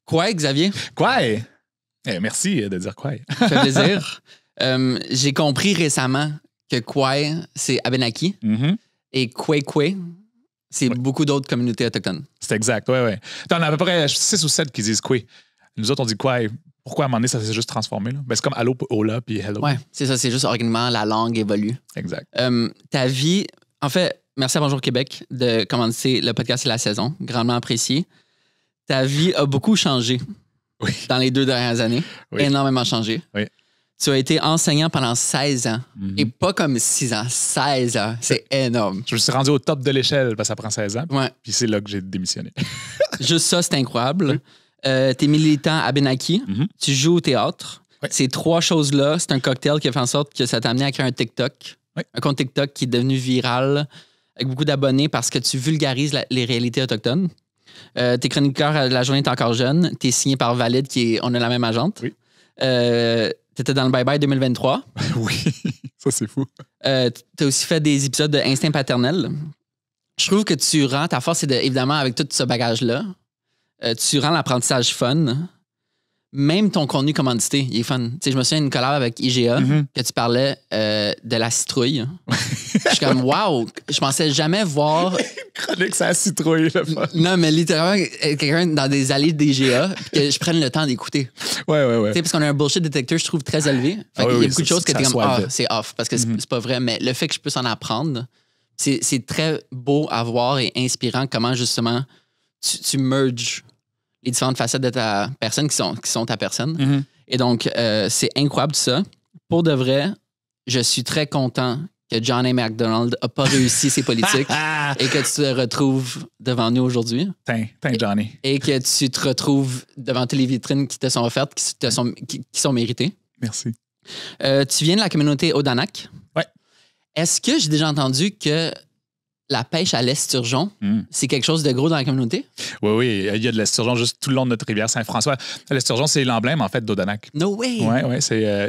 Quoi, Xavier? Quoi? Merci de dire quoi. Ça fait plaisir. J'ai compris récemment que Kwai, c'est Abenaki et Kwekwe, c'est beaucoup d'autres communautés autochtones. C'est exact, ouais. T'en as à peu près 6 ou 7 qui disent quoi. Nous autres, on dit quoi. Pourquoi à un moment donné, ça s'est juste transformé? Là? Ben, c'est comme allô, hola, puis hello. Ouais, c'est ça, c'est juste organiquement, la langue évolue. Exact. Ta vie, en fait, merci à Bonjour Québec de commencer le podcast et la saison. Grandement apprécié. Ta vie a beaucoup changé dans les 2 dernières années. Oui. Énormément changé. Oui. Tu as été enseignant pendant 16 ans. Et pas comme 6 ans, 16 ans. C'est énorme. Je me suis rendu au top de l'échelle parce que ça prend 16 ans. Ouais. Puis c'est là que j'ai démissionné. Juste ça, c'est incroyable. T'es militant à Benaki. Tu joues au théâtre. Oui. Ces 3 choses-là, c'est un cocktail qui a fait en sorte que ça t'a amené à créer un TikTok. Oui. Un compte TikTok qui est devenu viral avec beaucoup d'abonnés parce que tu vulgarises les réalités autochtones. T'es chroniqueur à La Journée est encore jeune. T'es signé par Valide, on a la même agente. Oui. T'étais dans le Bye Bye 2023. Oui, ça c'est fou. T'as aussi fait des épisodes de Instinct paternel. Je trouve que tu rends, ta force, c'est évidemment avec tout ce bagage-là, tu rends l'apprentissage fun. Même ton contenu commandité, il est fun. Tu sais, je me souviens d'une collab avec IGA que tu parlais de la citrouille. Je suis comme, wow, je pensais jamais voir. Chronique, ça a citrouille, le fun. Non, mais littéralement, quelqu'un dans des allées d'IGA, puis que je prenne le temps d'écouter. Ouais. Tu sais, parce qu'on a un bullshit détecteur, je trouve, très élevé. Fait qu'il y a beaucoup de choses que t'es comme, c'est off, parce que c'est pas vrai. Mais le fait que je puisse en apprendre, c'est très beau à voir et inspirant comment, justement, tu merges les différentes facettes de ta personne qui sont ta personne. Et donc, c'est incroyable tout ça. Pour de vrai, je suis très content que John A. MacDonald n'a pas réussi ses politiques et que tu te retrouves devant nous aujourd'hui. Tiens, Johnny. Et que tu te retrouves devant toutes les vitrines qui te sont offertes, qui sont méritées. Merci. Tu viens de la communauté Odanak. Ouais. Est-ce que j'ai déjà entendu que la pêche à l'esturgeon, c'est quelque chose de gros dans la communauté? Oui, il y a de l'esturgeon juste tout le long de notre rivière Saint-François. L'esturgeon, c'est l'emblème, en fait, d'Odanak. No way! Oui,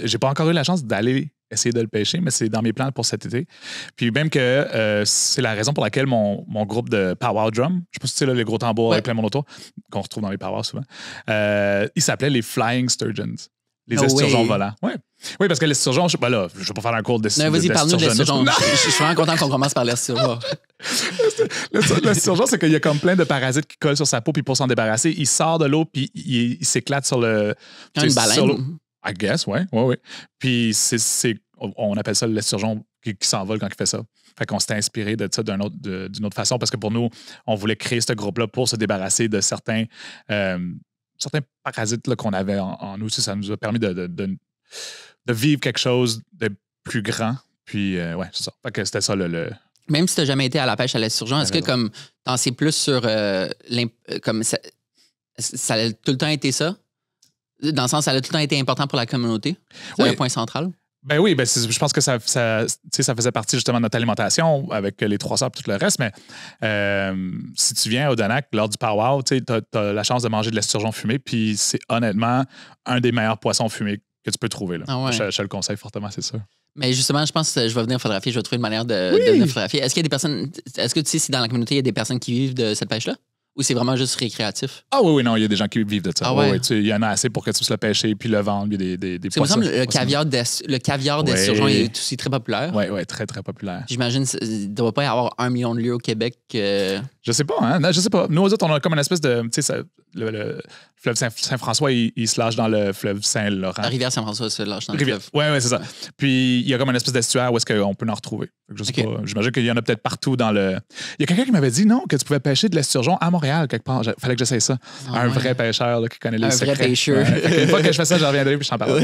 j'ai pas encore eu la chance d'aller essayer de le pêcher, mais c'est dans mes plans pour cet été. Puis même que c'est la raison pour laquelle mon groupe de power drum, je sais pas si tu sais, là, les gros tambours avec plein de monde autour, qu'on retrouve dans les power souvent, il s'appelait les Flying Sturgeons. Les esturgeons volants. Oui, parce que l'esturgeon, je vais pas faire un cours d'esturgeon. Vas-y, parle-nous de l'esturgeon. Je suis vraiment content qu'on commence par l'esturgeon. L'esturgeon, c'est qu'il y a comme plein de parasites qui collent sur sa peau, puis pour s'en débarrasser, il sort de l'eau, puis il s'éclate sur le... Une baleine. I guess, oui. Puis on appelle ça l'esturgeon qui s'envole quand il fait ça. Fait qu'on s'était inspiré de ça d'une autre façon, parce que pour nous, on voulait créer ce groupe-là pour se débarrasser de certains parasites là, qu'on avait en nous. Ça nous a permis de vivre quelque chose de plus grand. Puis, c'est ça. Fait que c'était ça le... Même si tu n'as jamais été à la pêche à l'esturgeon, est-ce que comme t'en sais plus sur comme ça a tout le temps été ça? Dans le sens, ça a tout le temps été important pour la communauté? C'est un point central? Ben oui, je pense que ça faisait partie justement de notre alimentation avec les 3 sœurs et tout le reste. Mais si tu viens à Odanak lors du powwow, tu as la chance de manger de l'esturgeon fumé. Puis c'est honnêtement un des meilleurs poissons fumés que tu peux trouver. Là. Je te le conseille fortement, c'est sûr. Mais justement, je pense que je vais venir photographier. Je vais trouver une manière de photographier. Est-ce qu'il y a des personnes... Est-ce que tu sais si dans la communauté, il y a des personnes qui vivent de cette pêche-là? Ou c'est vraiment juste récréatif? Ah oui, non, il y a des gens qui vivent de ça. Ah ouais? Il y en a assez pour que tu puisses le pêcher puis le vendre. Il y a des poissons. Il le caviar d'esturgeon est aussi très populaire. Oui, très, très populaire. J'imagine qu'il ne doit pas y avoir 1 million de lieux au Québec. Je sais pas, hein? Non, je sais pas. Nous, autres, on a comme une espèce de... Tu sais, le fleuve Saint-François, il se lâche dans le fleuve Saint-Laurent. La rivière Saint-François se lâche dans le fleuve. Oui, c'est ça. Puis, il y a comme une espèce d'estuaire où est-ce qu'on peut en retrouver. Je sais pas. J'imagine qu'il y en a peut-être partout dans le... Il y a quelqu'un qui m'avait dit, non, que tu pouvais pêcher de l'esturgeon à Montréal, quelque part. Fallait que j'essaye ça. Vrai pêcheur là, qui connaît les secrets. Un vrai pêcheur. Une fois que je fais ça, je reviendrai et je t'en parle.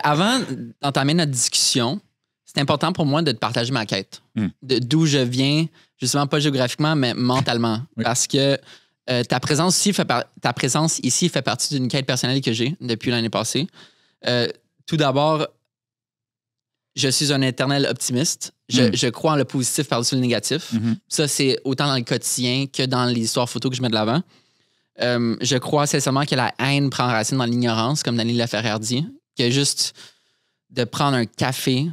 Avant d'entamer notre discussion, c'est important pour moi de te partager ma quête. D'où je viens, justement, pas géographiquement, mais mentalement. Parce que ta présence ici fait partie d'une quête personnelle que j'ai depuis l'année passée. Tout d'abord, je suis un éternel optimiste. Je crois en le positif par-dessus le négatif. Ça, c'est autant dans le quotidien que dans les histoires photos que je mets de l'avant. Je crois sincèrement que la haine prend racine dans l'ignorance, comme Daniel Laferrière dit, que juste de prendre un café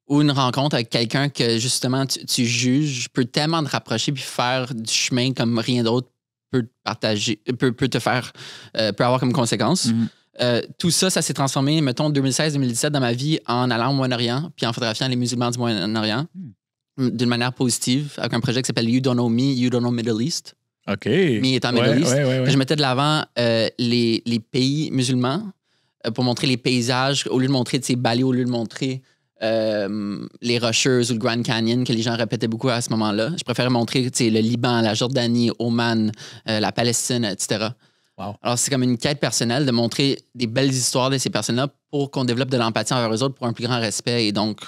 ou une rencontre avec quelqu'un que justement tu juges peut tellement te rapprocher puis faire du chemin comme rien d'autre peut te faire, peut avoir comme conséquence. Tout ça s'est transformé, mettons, 2016-2017 dans ma vie en allant au Moyen-Orient puis en photographiant les musulmans du Moyen-Orient d'une manière positive avec un projet qui s'appelle You Don't Know Me, You Don't Know Middle East. OK. Me étant Middle East. Je mettais de l'avant les pays musulmans pour montrer les paysages, au lieu de montrer Bali, au lieu de montrer les Rocheuses ou le Grand Canyon que les gens répétaient beaucoup à ce moment-là. Je préférais montrer le Liban, la Jordanie, Oman, la Palestine, etc. Wow. Alors, c'est comme une quête personnelle de montrer des belles histoires de ces personnes-là pour qu'on développe de l'empathie envers eux autres pour un plus grand respect. Et donc,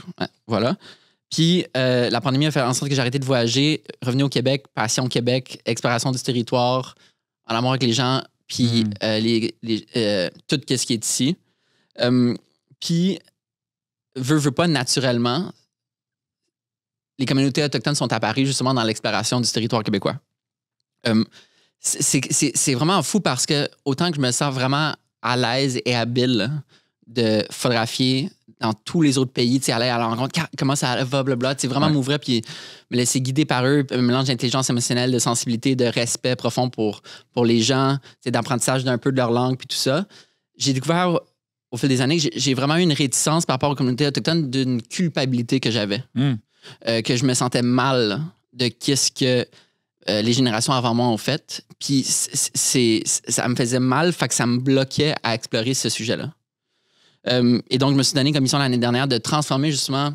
voilà. Puis, la pandémie a fait en sorte que j'ai arrêté de voyager, revenu au Québec, passion au Québec, exploration du territoire, en amour avec les gens, puis tout ce qui est ici. Puis, veux pas, naturellement, les communautés autochtones sont apparues justement dans l'exploration du territoire québécois. C'est vraiment fou parce que autant que je me sens vraiment à l'aise et habile de photographier dans tous les autres pays, aller à la rencontre, comment ça va, blablabla, vraiment m'ouvrir puis me laisser guider par eux, un mélange d'intelligence émotionnelle, de sensibilité, de respect profond pour les gens, d'apprentissage d'un peu de leur langue puis tout ça. J'ai découvert au fil des années que j'ai vraiment eu une réticence par rapport aux communautés autochtones d'une culpabilité que j'avais, que je me sentais mal de qu'est-ce que les générations avant moi ont fait. Puis ça me faisait mal, fait que ça me bloquait à explorer ce sujet-là. Et donc, je me suis donné comme mission l'année dernière de transformer justement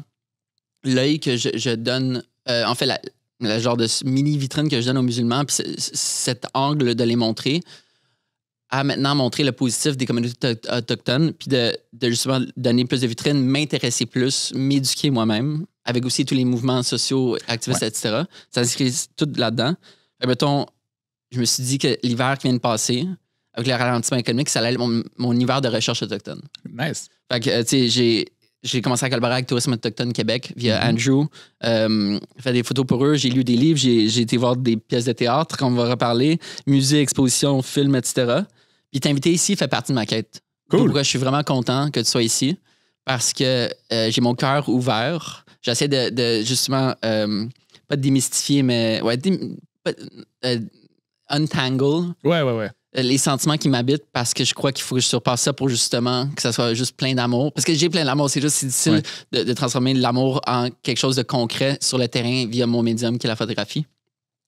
l'œil que je donne, en fait, le genre de mini-vitrine que je donne aux musulmans, puis cet angle de les montrer, à maintenant montrer le positif des communautés autochtones, puis de justement donner plus de vitrines, m'intéresser plus, m'éduquer moi-même, avec aussi tous les mouvements sociaux, activistes, etc. Ça s'inscrit tout là-dedans. Mettons, je me suis dit que l'hiver qui vient de passer, avec le ralentissement économique, ça allait être mon hiver de recherche autochtone. Nice. Fait que, tu sais, j'ai commencé à collaborer avec Tourisme Autochtone Québec via Andrew. Fait des photos pour eux, j'ai lu des livres, j'ai été voir des pièces de théâtre qu'on va reparler, musée, exposition, film, etc. Puis t'inviter ici fait partie de ma quête. Cool. Pourquoi je suis vraiment content que tu sois ici? Parce que j'ai mon cœur ouvert. J'essaie de justement, pas de démystifier, mais untangle. Ouais. Les sentiments qui m'habitent parce que je crois qu'il faut que je surpasse ça pour justement que ça soit juste plein d'amour. Parce que j'ai plein d'amour, c'est juste difficile de transformer l'amour en quelque chose de concret sur le terrain via mon médium qui est la photographie.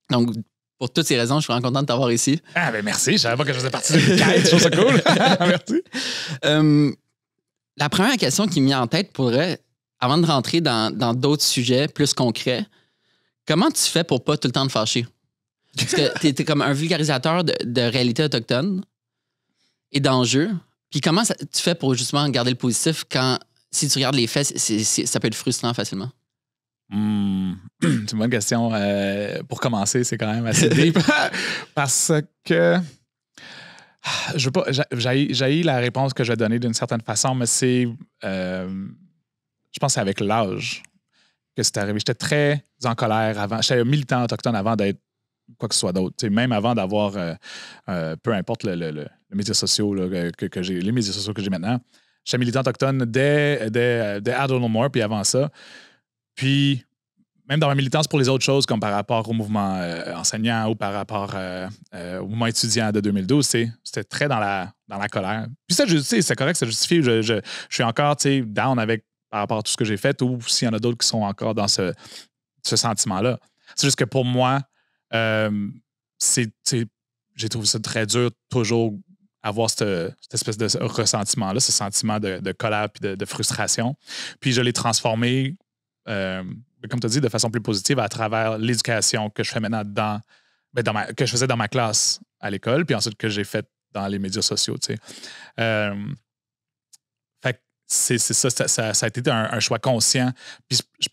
Donc, pour toutes ces raisons, je suis vraiment content de t'avoir ici. Ah, ben merci. Je savais pas que je faisais partie d'une quête. Je trouve ça cool. Merci. La première question qui m'est en tête pourrait, avant de rentrer dans d'autres sujets plus concrets, comment tu fais pour pas tout le temps te fâcher? Parce que t'es comme un vulgarisateur de réalité autochtone et d'enjeux. Puis comment tu fais pour justement garder le positif quand, si tu regardes les faits, ça peut être frustrant facilement? C'est une bonne question. Pour commencer, c'est quand même assez deep. Parce que je veux pas. J'ai la réponse que je vais donner d'une certaine façon, mais c'est. Je pense que c'est avec l'âge que c'est arrivé. J'étais très en colère avant. J'étais militant autochtone avant d'être quoi que ce soit d'autre. T'sais, même avant d'avoir peu importe les médias sociaux là, que j'ai, les médias sociaux que j'ai maintenant. J'étais militant autochtone dès I Don't Know More, puis avant ça. Puis, même dans ma militance pour les autres choses, comme par rapport au mouvement enseignant ou par rapport au mouvement étudiant de 2012, c'était très dans la colère. Puis ça, c'est correct, c'est justifié. Je suis encore down avec par rapport à tout ce que j'ai fait, ou s'il y en a d'autres qui sont encore dans ce sentiment-là. C'est juste que pour moi, j'ai trouvé ça très dur toujours avoir cette espèce de ressentiment-là, ce sentiment de colère puis de frustration. Puis je l'ai transformé, comme tu as dit, de façon plus positive à travers l'éducation que je fais maintenant que je faisais dans ma classe à l'école, puis ensuite que j'ai fait dans les médias sociaux. Fait que c'est ça a été un choix conscient. Puis je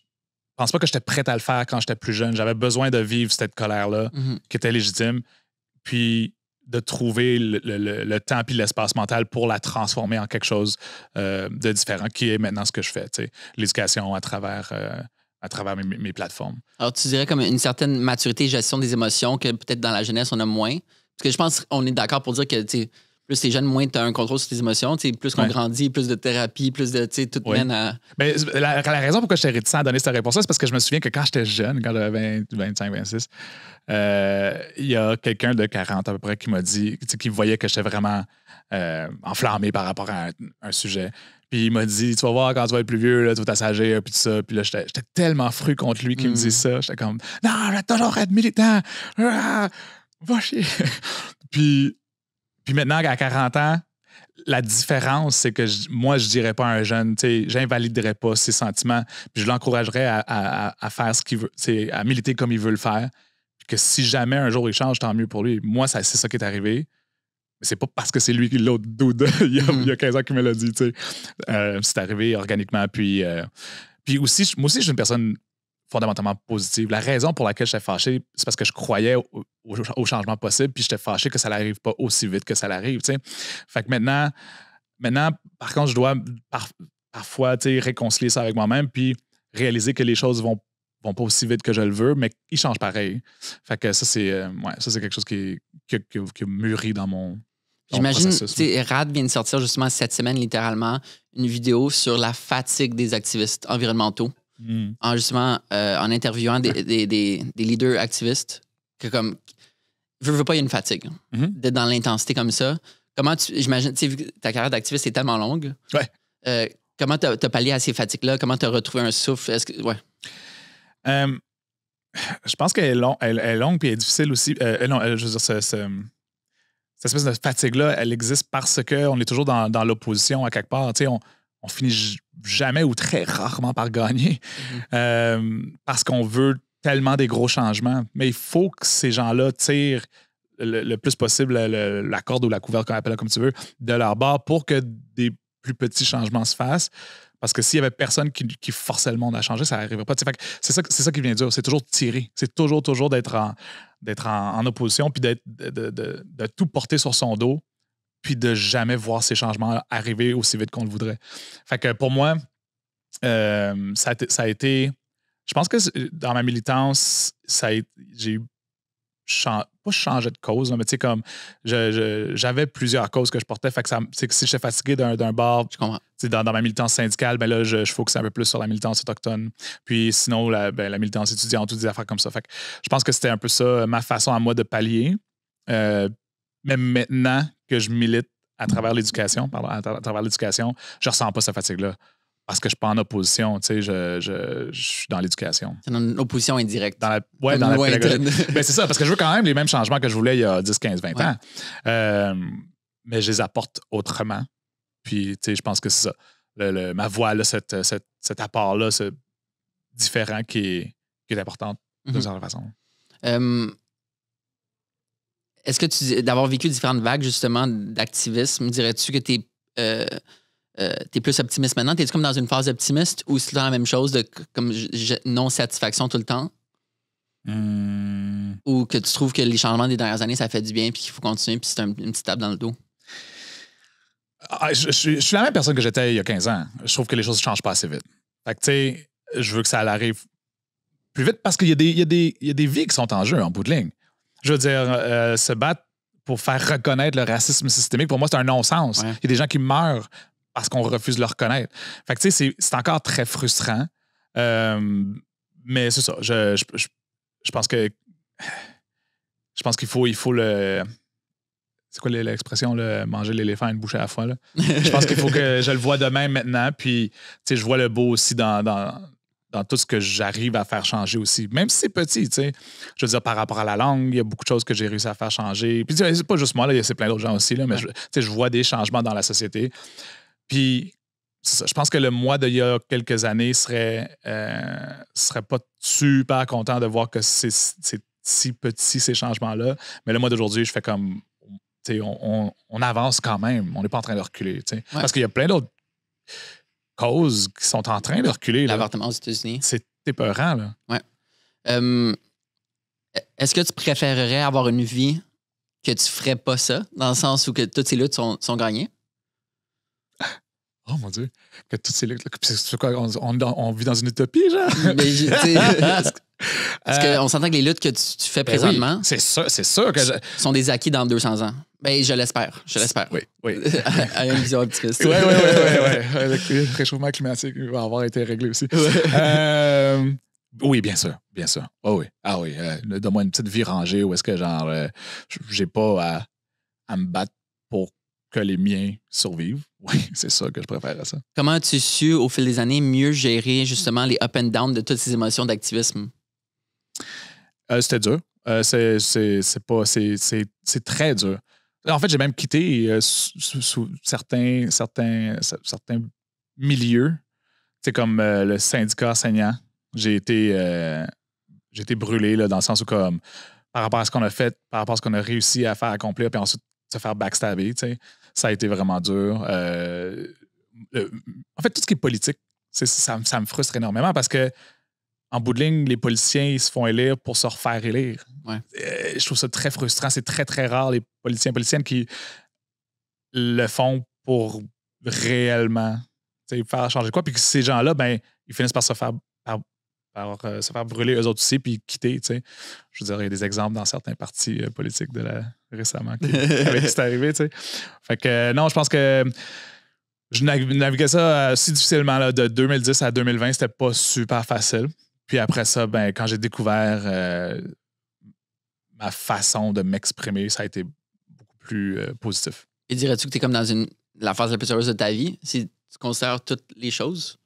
pense pas que j'étais prête à le faire quand j'étais plus jeune. J'avais besoin de vivre cette colère-là qui était légitime, puis de trouver le temps et l'espace mental pour la transformer en quelque chose de différent, qui est maintenant ce que je fais. L'éducation à travers mes plateformes. Alors, tu dirais comme une certaine maturité et gestion des émotions que peut-être dans la jeunesse, on a moins. Parce que je pense qu'on est d'accord pour dire que plus t'es jeune, moins t'as un contrôle sur tes émotions. Plus qu'on grandit, plus de thérapie, plus de, tout mène à... Mais la raison pourquoi j'étais réticent à donner cette réponse-là, c'est parce que je me souviens que quand j'étais jeune, quand j'avais 25, 26, il y a quelqu'un de 40 à peu près qui m'a dit, qui voyait que j'étais vraiment enflammé par rapport à un sujet. Puis il m'a dit, tu vas voir quand tu vas être plus vieux, là, tu vas t'assagir, puis tout ça. Puis là, j'étais tellement fru contre lui qu'il me dit ça. J'étais comme, non, je vais toujours être militant. Va chier. Puis maintenant, à 40 ans, la différence, c'est que moi, je dirais pas à un jeune, j'invaliderais pas ses sentiments, puis je l'encouragerais à faire ce qu'il veut, à militer comme il veut le faire. Puis que si jamais un jour il change, tant mieux pour lui. Moi, c'est ça qui est arrivé. Mais c'est pas parce que c'est lui qui l'autre dude il y a 15 ans qui me l'a dit. C'est arrivé organiquement. Puis aussi, moi aussi, je suis une personne fondamentalement positive. La raison pour laquelle j'étais fâché, c'est parce que je croyais au changement possible, puis j'étais fâché que ça n'arrive pas aussi vite que ça l'arrive. Fait que maintenant, par contre, je dois parfois réconcilier ça avec moi-même, puis réaliser que les choses vont pas aussi vite que je le veux, mais ils changent pareil. Fait que ça, c'est quelque chose qui mûrit dans mon J'imagine, Rad vient de sortir justement cette semaine, littéralement, une vidéo sur la fatigue des activistes environnementaux. En interviewant des leaders activistes que comme veux pas, il y a une fatigue d'être dans l'intensité comme ça. Comment j'imagine, vu que ta carrière d'activiste est tellement longue, comment t'as pallié à ces fatigues-là? Comment t'as retrouvé un souffle? Je pense qu'elle est longue puis elle est difficile aussi. Je veux dire, cette espèce de fatigue-là, elle existe parce qu'on est toujours dans l'opposition à quelque part. On finit jamais ou très rarement par gagner parce qu'on veut tellement des gros changements. Mais il faut que ces gens-là tirent le plus possible la corde ou la couvercle, appelle comme tu veux, de leur bord pour que des plus petits changements se fassent. Parce que s'il y avait personne qui forçait le monde à changer, ça n'arriverait pas. C'est ça qui vient dur. C'est toujours tirer. C'est toujours d'être en opposition puis de tout porter sur son dos puis de jamais voir ces changements arriver aussi vite qu'on le voudrait. Fait que pour moi, ça a été... Je pense que dans ma militance, j'ai eu... pas changé de cause, mais tu sais, comme j'avais plusieurs causes que je portais. Fait que si j'étais fatigué d'un bord, dans ma militance syndicale, ben là, je focusais un peu plus sur la militance autochtone. Puis sinon, la militance étudiante ou des affaires comme ça. Fait que je pense que c'était un peu ça, ma façon à moi de pallier. Mais maintenant que je milite à travers l'éducation, je ressens pas cette fatigue-là. Parce que je suis pas en opposition, je suis dans l'éducation. C'est une opposition indirecte. Dans la pédagogie. Ben, c'est ça, parce que je veux quand même les mêmes changements que je voulais il y a 10, 15, 20 ans. Mais je les apporte autrement. Puis, je pense que c'est ça. Ma voix, là, cet apport-là, c'est différent qui est important de cette façon. Est-ce que d'avoir vécu différentes vagues, justement, d'activisme, dirais-tu que t'es plus optimiste maintenant? T'es-tu comme dans une phase optimiste ou c'est la même chose de comme non-satisfaction tout le temps? Ou que tu trouves que les changements des dernières années, ça fait du bien puis qu'il faut continuer puis c'est une petite tape dans le dos? Je suis la même personne que j'étais il y a 15 ans. Je trouve que les choses ne changent pas assez vite. Fait que, tu sais, je veux que ça arrive plus vite parce qu'il y a des vies qui sont en jeu en bout de ligne. Je veux dire, se battre pour faire reconnaître le racisme systémique, pour moi, c'est un non-sens. Il y a des gens qui meurent parce qu'on refuse de le reconnaître. Fait que, tu sais, c'est encore très frustrant. Mais c'est ça. Je pense que... Je pense qu'il faut le... C'est quoi l'expression, manger l'éléphant à une bouchée à la fois? Là? Je pense qu'il faut que je le vois de même maintenant. Puis, tu sais, je vois le beau aussi dans tout ce que j'arrive à faire changer aussi. Même si c'est petit, tu sais. Je veux dire, par rapport à la langue, il y a beaucoup de choses que j'ai réussi à faire changer. Puis, c'est pas juste moi, là, c'est plein d'autres gens aussi, là, mais je vois des changements dans la société. Puis, c'est ça. Je pense que le moi d'il y a quelques années serait pas super content de voir que c'est si petit, ces changements-là. Mais le moi d'aujourd'hui, je fais comme... On avance quand même. On n'est pas en train de reculer. Parce qu'il y a plein d'autres causes qui sont en train de reculer. L'avortement aux États-Unis. C'est épeurant. Là. Ouais. Est-ce que tu préférerais avoir une vie que tu ferais pas ça, dans le sens où que toutes ces luttes sont gagnées? Oh mon Dieu, que toutes ces luttes... C'est quoi, on vit dans une utopie, genre? Parce qu'on s'entend que les luttes que tu fais présentement... Oui, c'est sûr que... sont des acquis dans 200 ans. Ben, je l'espère. Oui, oui. À une vision optimiste. Oui. Le réchauffement climatique va avoir été réglé aussi. Oui, bien sûr. Oh oui. Ah oui. Donne-moi une petite vie rangée où est-ce que, genre, j'ai pas à me battre pour que les miens survivent. Oui, c'est ça que je préfère à ça. Comment as-tu su, au fil des années, mieux gérer justement les up and down de toutes ces émotions d'activisme? C'était dur. C'est très dur. En fait, j'ai même quitté sous certains milieux. C'est comme le syndicat enseignant. J'ai été brûlé là, dans le sens où, comme, par rapport à ce qu'on a fait, par rapport à ce qu'on a réussi à faire accomplir, puis ensuite se faire backstabber, ça a été vraiment dur. En fait, tout ce qui est politique, ça me frustre énormément parce que en bout de ligne, les politiciens, ils se font élire pour se refaire élire. Ouais. Je trouve ça très frustrant. C'est très, très rare, les politiciens et politiciennes qui le font pour réellement faire changer quoi. Puis que ces gens-là, ben, ils finissent par se faire brûler eux autres aussi puis quitter. T'sais. Je veux dire, il y a des exemples dans certains partis politiques récemment avec qui c'est arrivé. T'sais. Fait que non, je pense que je naviguais ça si difficilement. Là, de 2010 à 2020, c'était pas super facile. Puis après ça, ben, quand j'ai découvert ma façon de m'exprimer, ça a été beaucoup plus positif. Et dirais-tu que tu es comme dans la phase la plus heureuse de ta vie, si tu considères toutes les choses?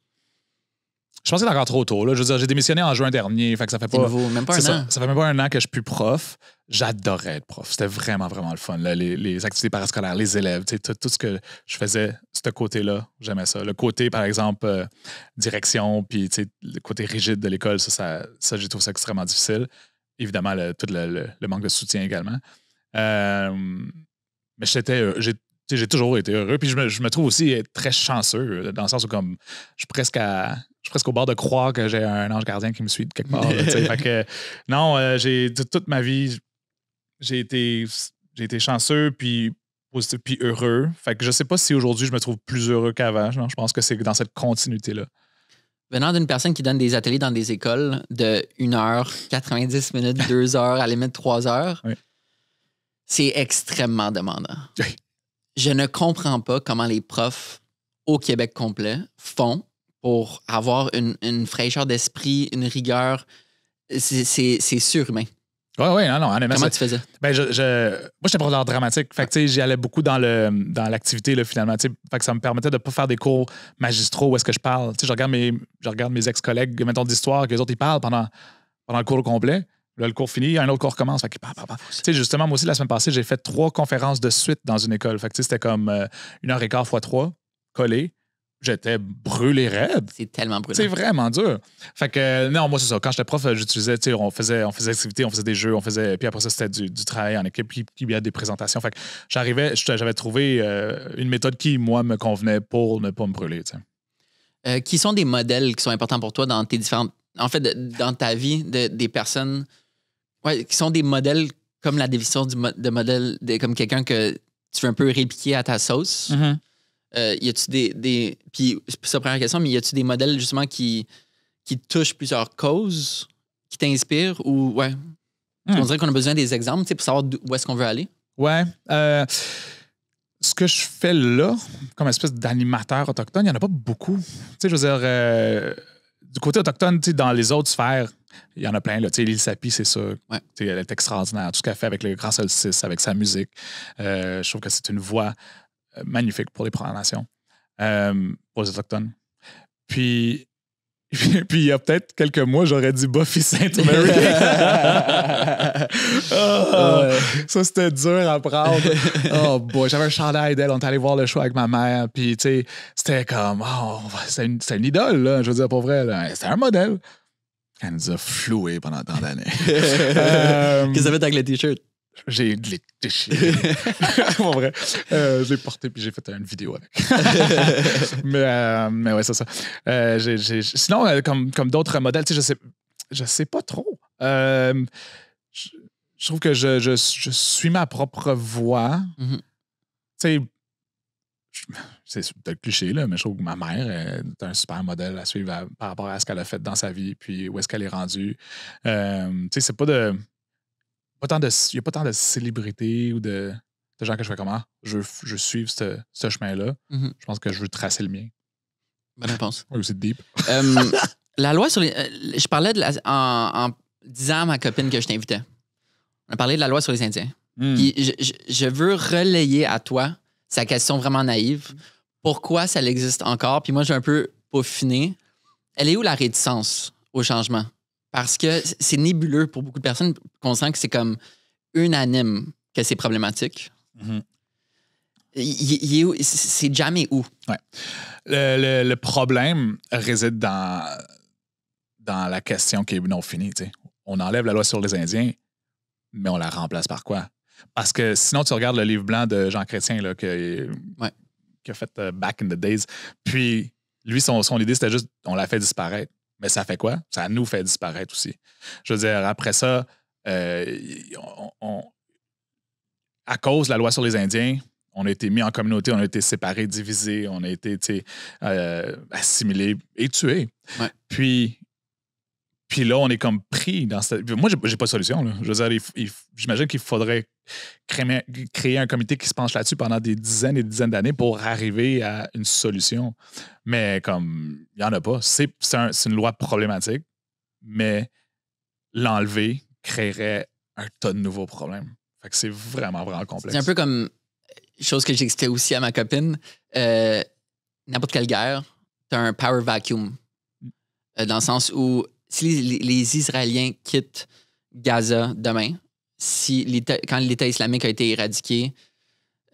Je pense que c'est encore trop tôt. Là. Je veux dire, j'ai démissionné en juin dernier. Fait que ça fait pas. Nouveau, même pas un an. Ça fait même pas un an que je suis plus prof. J'adorais être prof. C'était vraiment, vraiment le fun. Là. Les activités parascolaires, les élèves, tout ce que je faisais, ce côté-là, j'aimais ça. Le côté, par exemple, direction, puis le côté rigide de l'école, ça j'ai trouvé ça extrêmement difficile. Évidemment, tout le manque de soutien également. Mais j'ai toujours été heureux. Puis je me trouve aussi très chanceux, dans le sens où comme je suis presque au bord de croire que j'ai un ange gardien qui me suit de quelque part. Là, fait que, non, toute ma vie, j'ai été chanceux, puis positif, puis heureux. Fait que je sais pas si aujourd'hui je me trouve plus heureux qu'avant. Je pense que c'est dans cette continuité-là. Venant d'une personne qui donne des ateliers dans des écoles de 1 heure, 90 minutes, 2 heures, à la limite 3 heures, oui. C'est extrêmement demandant. Oui. Je ne comprends pas comment les profs au Québec complet font pour avoir une fraîcheur d'esprit, une rigueur. C'est surhumain. Oui, non. Comment tu faisais? Ben, moi, j'étais prof d'art dramatique. Fait que, j'y allais beaucoup dans l'activité, là, finalement. Fait que ça me permettait de ne pas faire des cours magistraux où est-ce que je parle. Je regarde mes ex-collègues, mettons, d'histoire, que les autres, ils parlent pendant le cours complet. Là, le cours fini, un autre cours recommence. Fait que, justement, moi aussi, la semaine passée, j'ai fait 3 conférences de suite dans une école. Fait que, c'était comme 1h15 x 3, collé. J'étais brûlé raide. C'est tellement brûlant. C'est vraiment dur. Fait que, non, moi, c'est ça. Quand j'étais prof, j'utilisais, on faisait activités, on faisait des jeux, puis après ça, c'était du travail en équipe, puis il y a des présentations. Fait que j'avais trouvé une méthode qui, moi, me convenait pour ne pas me brûler. Qui sont des modèles qui sont importants pour toi dans tes différentes. En fait, dans ta vie, des personnes qui sont des modèles comme la définition de modèle, comme quelqu'un que tu veux un peu répliquer à ta sauce? Mm-hmm. Y a-tu des. Puis, c'est la première question, mais y a-tu des modèles justement qui touchent plusieurs causes, qui t'inspirent ou. Ouais. On dirait qu'on a besoin des exemples pour savoir où est-ce qu'on veut aller. Ouais. Ce que je fais là, comme espèce d'animateur autochtone, il n'y en a pas beaucoup. Je veux dire, du côté autochtone, dans les autres sphères, il y en a plein. L'île Sapi, c'est ça. Ouais. Elle est extraordinaire. Tout ce qu'elle fait avec le Grand Solstice, avec sa musique. Je trouve que c'est une voix magnifique pour les Premières Nations, pour les Autochtones. Puis il y a peut-être quelques mois, j'aurais dit Buffy Sainte-Marie. Ça, c'était dur à prendre. Oh boy, j'avais un chandail d'elle. On est allé voir le show avec ma mère. Puis, tu sais, c'était comme, c'est une idole, là. Je veux dire, pour vrai, là. C'était un modèle. Elle nous a floués pendant tant d'années. Qu'est-ce que ça fait avec le T-shirt? J'ai les déchiré. Pour vrai. Je l'ai porté puis j'ai fait une vidéo avec. mais ouais, c'est ça. Sinon, comme d'autres modèles, je sais pas trop. Je trouve que je suis ma propre voix. Mm-hmm. Tu sais, c'est peut-être cliché, là, mais je trouve que ma mère est un super modèle à suivre par rapport à ce qu'elle a fait dans sa vie puis où est-ce qu'elle est rendue. Tu sais, c'est pas de... Il n'y a pas tant de célébrités ou de de gens que je fais comment? Je veux suivre ce chemin-là. Je pense que je veux tracer le mien. Bonne réponse. Oui, c'est deep. La loi sur les... je parlais en disant à ma copine que je t'invitais. On a parlé de la loi sur les Indiens. Puis je veux relayer à toi sa question vraiment naïve. Pourquoi ça existe encore? Puis moi, j'ai un peu peaufiné. Elle est où la réticence au changement? Parce que c'est nébuleux pour beaucoup de personnes qu'on sent que c'est comme unanime que c'est problématique. C'est jamais où? Ouais. Le problème réside dans la question qui est non finie. T'sais. On enlève la loi sur les Indiens, mais on la remplace par quoi? Parce que sinon, tu regardes le livre blanc de Jean Chrétien là, qui a fait Back in the Days. Puis, lui, son idée, c'était juste on l'a fait disparaître. Mais ça fait quoi? Ça nous fait disparaître aussi. Je veux dire, après ça, à cause de la loi sur les Indiens, on a été mis en communauté, on a été séparés, divisés, on a été assimilés et tués. Ouais. Puis là, on est comme pris dans cette... Moi, j'ai pas de solution. Là. Je veux dire, j'imagine qu'il faudrait créer un comité qui se penche là-dessus pendant des dizaines et des dizaines d'années pour arriver à une solution. Mais comme, il n'y en a pas. C'est une loi problématique, mais l'enlever créerait un tas de nouveaux problèmes. Fait que c'est vraiment, vraiment complexe. C'est un peu comme, chose que j'expliquais aussi à ma copine, n'importe quelle guerre, tu as un power vacuum. Dans le sens où si les Israéliens quittent Gaza demain, quand l'État islamique a été éradiqué,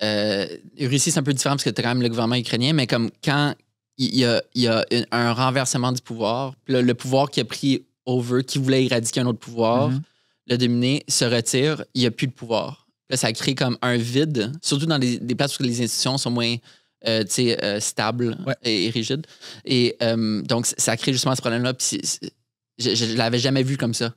Russie, c'est un peu différent parce que tu as quand même le gouvernement ukrainien, mais comme quand il y a un renversement du pouvoir, le pouvoir qui a pris over, qui voulait éradiquer un autre pouvoir, le dominer, se retire, il n'y a plus de pouvoir. Là, ça crée comme un vide, surtout dans des places où les institutions sont moins stables et rigides. Et donc, ça crée justement ce problème-là. Puis je ne l'avais jamais vu comme ça.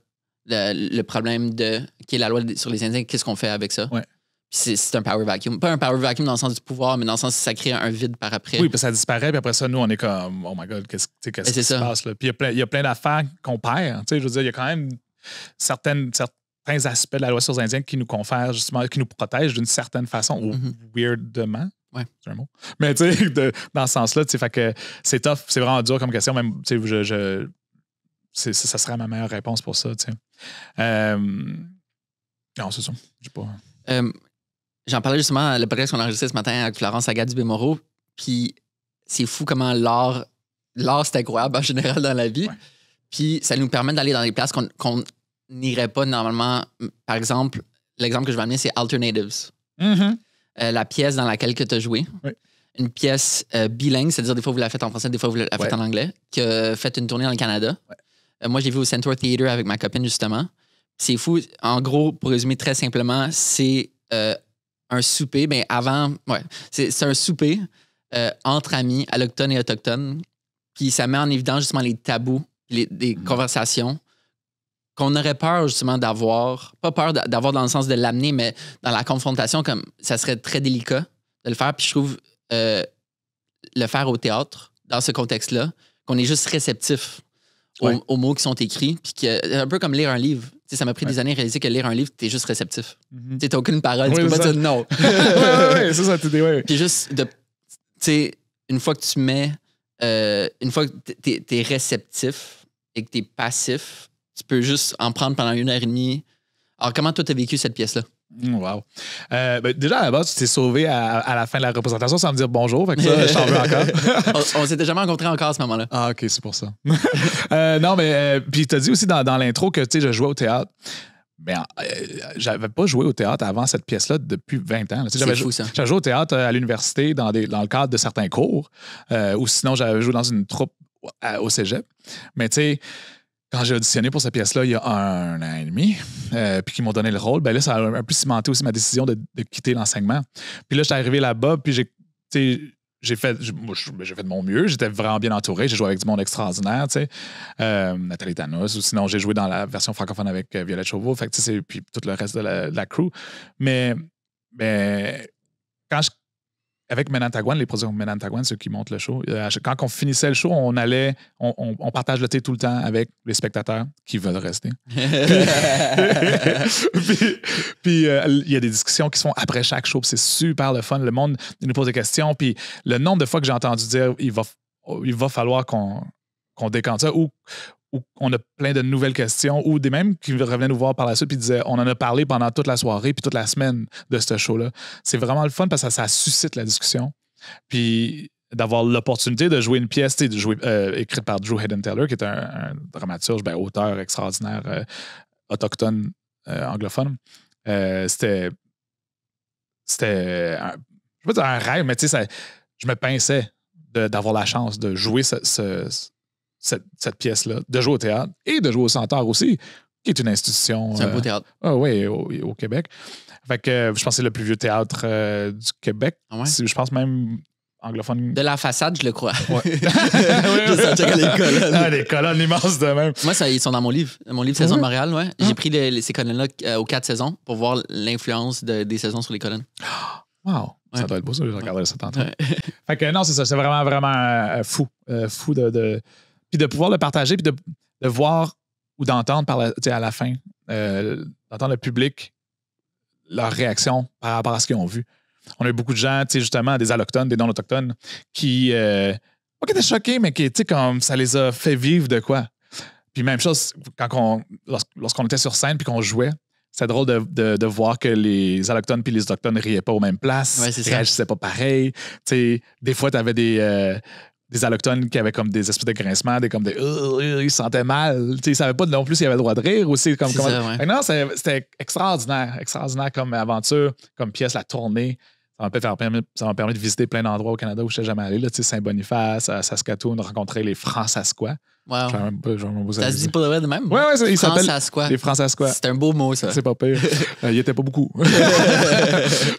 Le problème qui est la loi sur les Indiens, qu'est-ce qu'on fait avec ça? Ouais. C'est un power vacuum. Pas un power vacuum dans le sens du pouvoir, mais dans le sens que ça crée un vide par après. Oui, puis ça disparaît, puis après ça, nous, on est comme, oh my God, qu'est-ce qui se passe là? Puis il y a plein d'affaires qu'on perd. Je veux dire, il y a quand même certains aspects de la loi sur les Indiens qui nous confèrent, justement, qui nous protègent d'une certaine façon, weirdement. Ouais. C'est un mot. Mais tu sais, dans ce sens-là, fait que c'est tough, c'est vraiment dur comme question. Même, ça serait ma meilleure réponse pour ça. Non, c'est ça. J'ai pas. J'en parlais justement à le podcast qu'on a enregistré ce matin avec Florence Agadji-Bémoreau. Puis c'est fou comment l'art, c'est incroyable en général dans la vie. Ouais. Puis ça nous permet d'aller dans des places qu'on n'irait pas normalement. Par exemple, l'exemple que je vais amener, c'est Alternatives. La pièce dans laquelle tu as joué. Oui. Une pièce bilingue, c'est-à-dire des fois vous la faites en français, des fois vous la faites en anglais, qui a fait une tournée dans le Canada. Ouais. Moi, j'ai vu au Centaur Theatre avec ma copine, justement. C'est fou. En gros, pour résumer très simplement, c'est un souper. Ben avant, c'est un souper entre amis, allochtones et autochtones. Puis ça met en évidence justement les tabous, des conversations qu'on aurait peur justement d'avoir. Pas peur d'avoir dans le sens de l'amener, mais dans la confrontation, comme ça serait très délicat de le faire. Puis je trouve le faire au théâtre, dans ce contexte-là, qu'on est juste réceptif aux mots qui sont écrits. Puis c'est un peu comme lire un livre. T'sais, ça m'a pris des années à réaliser que lire un livre, t'es juste réceptif. Tu n'as aucune parole, tu peux pas dire non. c'est ça, Puis juste, une fois que tu mets, une fois que t'es réceptif et que t'es passif, tu peux juste en prendre pendant 1h30. Alors, comment toi, t'as vécu cette pièce-là? Wow. Déjà, à la base, tu t'es sauvé à la fin de la représentation sans me dire bonjour. Fait que ça, je t'en veux encore. On s'était jamais rencontrés encore à ce moment-là. Ah, OK, c'est pour ça. Non, mais puis tu as dit aussi dans l'intro que je jouais au théâtre. Mais j'avais pas joué au théâtre avant cette pièce-là depuis 20 ans. C'est fou, ça. J'avais joué au théâtre à l'université dans le cadre de certains cours. Ou sinon, j'avais joué dans une troupe au cégep. Mais tu sais, quand j'ai auditionné pour cette pièce-là il y a 1 an et demi, puis qu'ils m'ont donné le rôle, ben là, ça a un peu cimenté aussi ma décision de quitter l'enseignement. Puis là, j'étais arrivé là-bas, puis j'ai fait de mon mieux. J'étais vraiment bien entouré. J'ai joué avec du monde extraordinaire, tu sais. Nathalie Thanos, ou sinon, j'ai joué dans la version francophone avec Violette Chauveau, fait que, puis tout le reste de la crew. Mais quand avec Menantagouane, les productions Menantagouane, ceux qui montent le show, quand on finissait le show, on partage le thé tout le temps avec les spectateurs qui veulent rester. puis il y a des discussions qui se font après chaque show, puis c'est super le fun. Le monde nous pose des questions, puis le nombre de fois que j'ai entendu dire il va falloir qu'on décante ça, ou on a plein de nouvelles questions, ou des mêmes qui revenaient nous voir par la suite et disaient on en a parlé pendant toute la soirée puis toute la semaine de ce show-là. C'est vraiment le fun parce que ça suscite la discussion. Puis d'avoir l'opportunité de jouer une pièce écrite par Drew Hayden Taylor, qui est un dramaturge, auteur extraordinaire, autochtone, anglophone. C'était je ne veux pas dire un rêve, mais je me pinçais d'avoir la chance de jouer cette pièce-là, de jouer au théâtre et de jouer au Centaure aussi, qui est une institution. C'est un beau théâtre. Oui, au Québec. Fait que je pense que c'est le plus vieux théâtre du Québec. Ah ouais? Je pense même anglophone. De la façade, je le crois. Ouais. Juste à checker les colonnes. Les colonnes immenses de même. Moi, ils sont dans mon livre. Mon livre Saison de Montréal, ouais. J'ai pris ces colonnes-là aux 4 saisons pour voir l'influence des saisons sur les colonnes. Wow! Ouais. Ça doit être beau, ça. Je regarderai ça tantôt. Ouais. Fait que non, c'est ça. C'est vraiment, vraiment fou. Fou puis de pouvoir le partager, puis de voir ou d'entendre à la fin, d'entendre le public, leur réaction par rapport à ce qu'ils ont vu. On a eu beaucoup de gens, justement, des allochtones, des non-autochtones, qui étaient choqués, mais qui, comme ça les a fait vivre de quoi. Puis même chose, lorsqu'on était sur scène puis qu'on jouait, c'est drôle de voir que les allochtones puis les autochtones ne riaient pas aux mêmes places, ouais, réagissaient pas pareil. Des fois, tu avais des allochtones qui avaient comme des espèces de grincements, ils se sentaient mal. Ils ne savaient pas non plus s'ils avaient le droit de rire aussi. Non, c'était extraordinaire comme aventure, comme pièce, la tournée. Ça m'a permis de visiter plein d'endroits au Canada où je n'étais jamais allé. Saint-Boniface, à Saskatoon, rencontrer les Fransaskois. Wow. Ça se dit pas pour le vrai de même? Oui, ils s'appellent Fransaskois. les Fransaskois. C'est un beau mot, ça. C'est pas pire. Il n'y était pas beaucoup.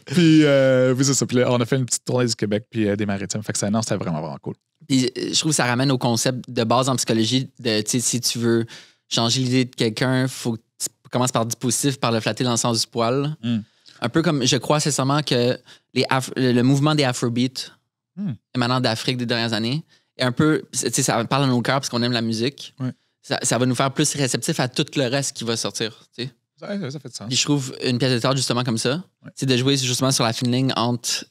Puis c'est ça. Puis là, on a fait une petite tournée du Québec puis des Maritimes. Fait que c'était vraiment, vraiment cool. Puis je trouve que ça ramène au concept de base en psychologie de, si tu veux changer l'idée de quelqu'un, il faut que tu commences par du positif, par le flatter dans le sens du poil. Un peu comme, je crois sincèrement que le mouvement des Afrobeats émanant d'Afrique des dernières années est un peu, ça parle à nos cœurs parce qu'on aime la musique. Ouais. Ça va nous faire plus réceptifs à tout le reste qui va sortir. T'sais. Ça fait de sens. Puis je trouve une pièce de théâtre justement comme ça, c'est de jouer justement sur la fine ligne entre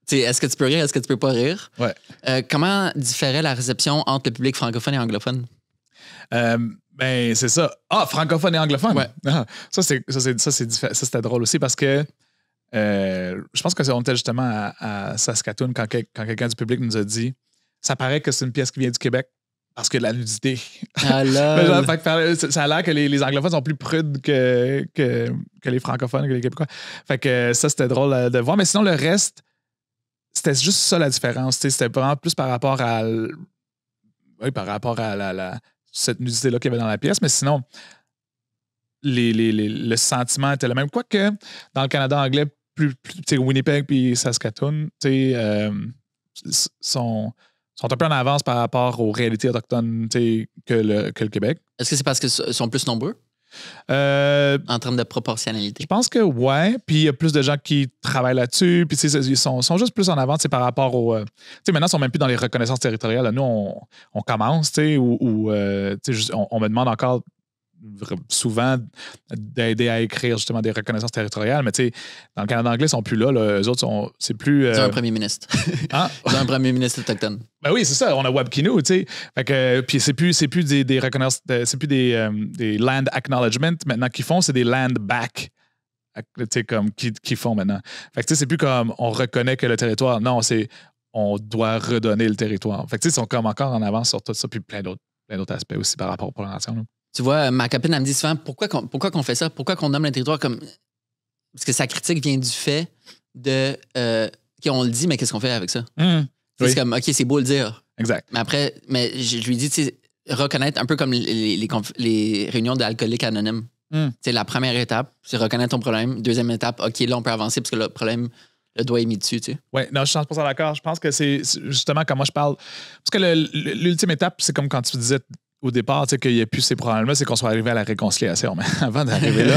est-ce que tu peux rire, est-ce que tu peux pas rire? Ouais. Comment différait la réception entre le public francophone et anglophone? C'est ça. Francophone et anglophone. Ouais. Ça, c'était drôle aussi parce que je pense qu'on était justement à Saskatoon quand quelqu'un du public nous a dit ça paraît que c'est une pièce qui vient du Québec parce que de la nudité. Ah là! Ça a l'air que les anglophones sont plus prudes que les francophones, que les Québécois. Fait que ça, c'était drôle de voir. Mais sinon, le reste, c'était juste ça la différence. C'était vraiment plus par rapport à cette nudité-là qu'il y avait dans la pièce. Mais sinon, le sentiment était le même. Quoique, dans le Canada anglais, plus Winnipeg puis Saskatoon, sont un peu en avance par rapport aux réalités autochtones que le Québec. Est-ce que c'est parce qu'ils sont plus nombreux? En termes de proportionnalité. Je pense que oui. Puis il y a plus de gens qui travaillent là-dessus. Puis ils sont juste plus en avant par rapport au. Maintenant, ils sont même plus dans les reconnaissances territoriales. Là, nous, on commence, on me demande encore souvent d'aider à écrire justement des reconnaissances territoriales. Mais dans le Canada anglais, ils sont plus là. Eux autres, c'est plus. Ils ont un premier ministre. Hein? Ils ont un premier ministre autochtone. Ben oui, c'est ça. On a Wabkinu, tu sais. Fait que, puis c'est plus des reconnaissances, c'est plus des land acknowledgement maintenant qu'ils font, c'est des land back, tu sais, comme qu'ils font maintenant. Fait que, tu sais, c'est plus comme on reconnaît que le territoire. Non, c'est on doit redonner le territoire. Fait que, tu sais, ils sont comme encore en avance sur tout ça, puis plein d'autres aspects aussi par rapport aux nation. Tu vois, ma copine, elle me dit souvent pourquoi qu'on fait ça? Pourquoi qu'on nomme le territoire comme. Parce que sa critique vient du fait de. On le dit, mais qu'est-ce qu'on fait avec ça? C'est comme, OK, c'est beau le dire. Exact. Mais après, je lui dis, tu sais, reconnaître un peu comme les réunions d'alcooliques anonymes. C'est la première étape, c'est reconnaître ton problème. Deuxième étape, OK, là, on peut avancer parce que le problème, le doigt est mis dessus, tu sais. Oui, non, je suis 100% d'accord. Je pense que c'est justement comme moi je parle. Parce que l'ultime étape, c'est comme quand tu disais au départ, tu sais, qu'il n'y ait plus ces problèmes-là, c'est qu'on soit arrivé à la réconciliation. Mais avant d'arriver là,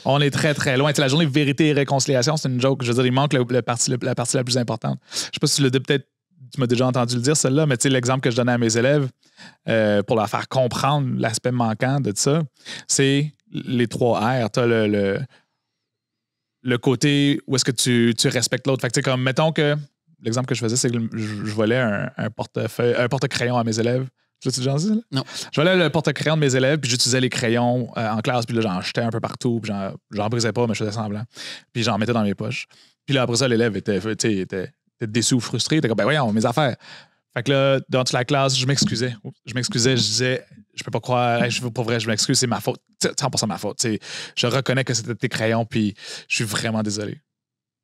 on est très, très loin. Tu sais, la journée vérité et réconciliation, c'est une joke. Je veux dire, il manque la partie la plus importante. Je ne sais pas si tu l'as peut-être, tu m'as déjà entendu le dire, celle-là, mais tu sais, l'exemple que je donnais à mes élèves pour leur faire comprendre l'aspect manquant de ça, c'est les 3 R. Tu as le côté où est-ce que tu respectes l'autre. Fait que, tu sais, comme, mettons que l'exemple que je faisais, c'est que je volais un porte-crayon à mes élèves. Tu l'as déjà dit, là? Non. Je volais le porte-crayon de mes élèves, puis j'utilisais les crayons en classe, puis là, j'en jetais un peu partout, puis j'en brisais pas, mais je faisais semblant. Puis j'en mettais dans mes poches. Puis là, après ça, l'élève était déçu ou frustré. Il était comme, ben voyons, mes affaires. Fait que là, dans toute la classe, je m'excusais. Je disais, je peux pas croire, pour vrai, je m'excuse, c'est ma faute. 100% ma faute. T'sais, je reconnais que c'était tes crayons, puis je suis vraiment désolé.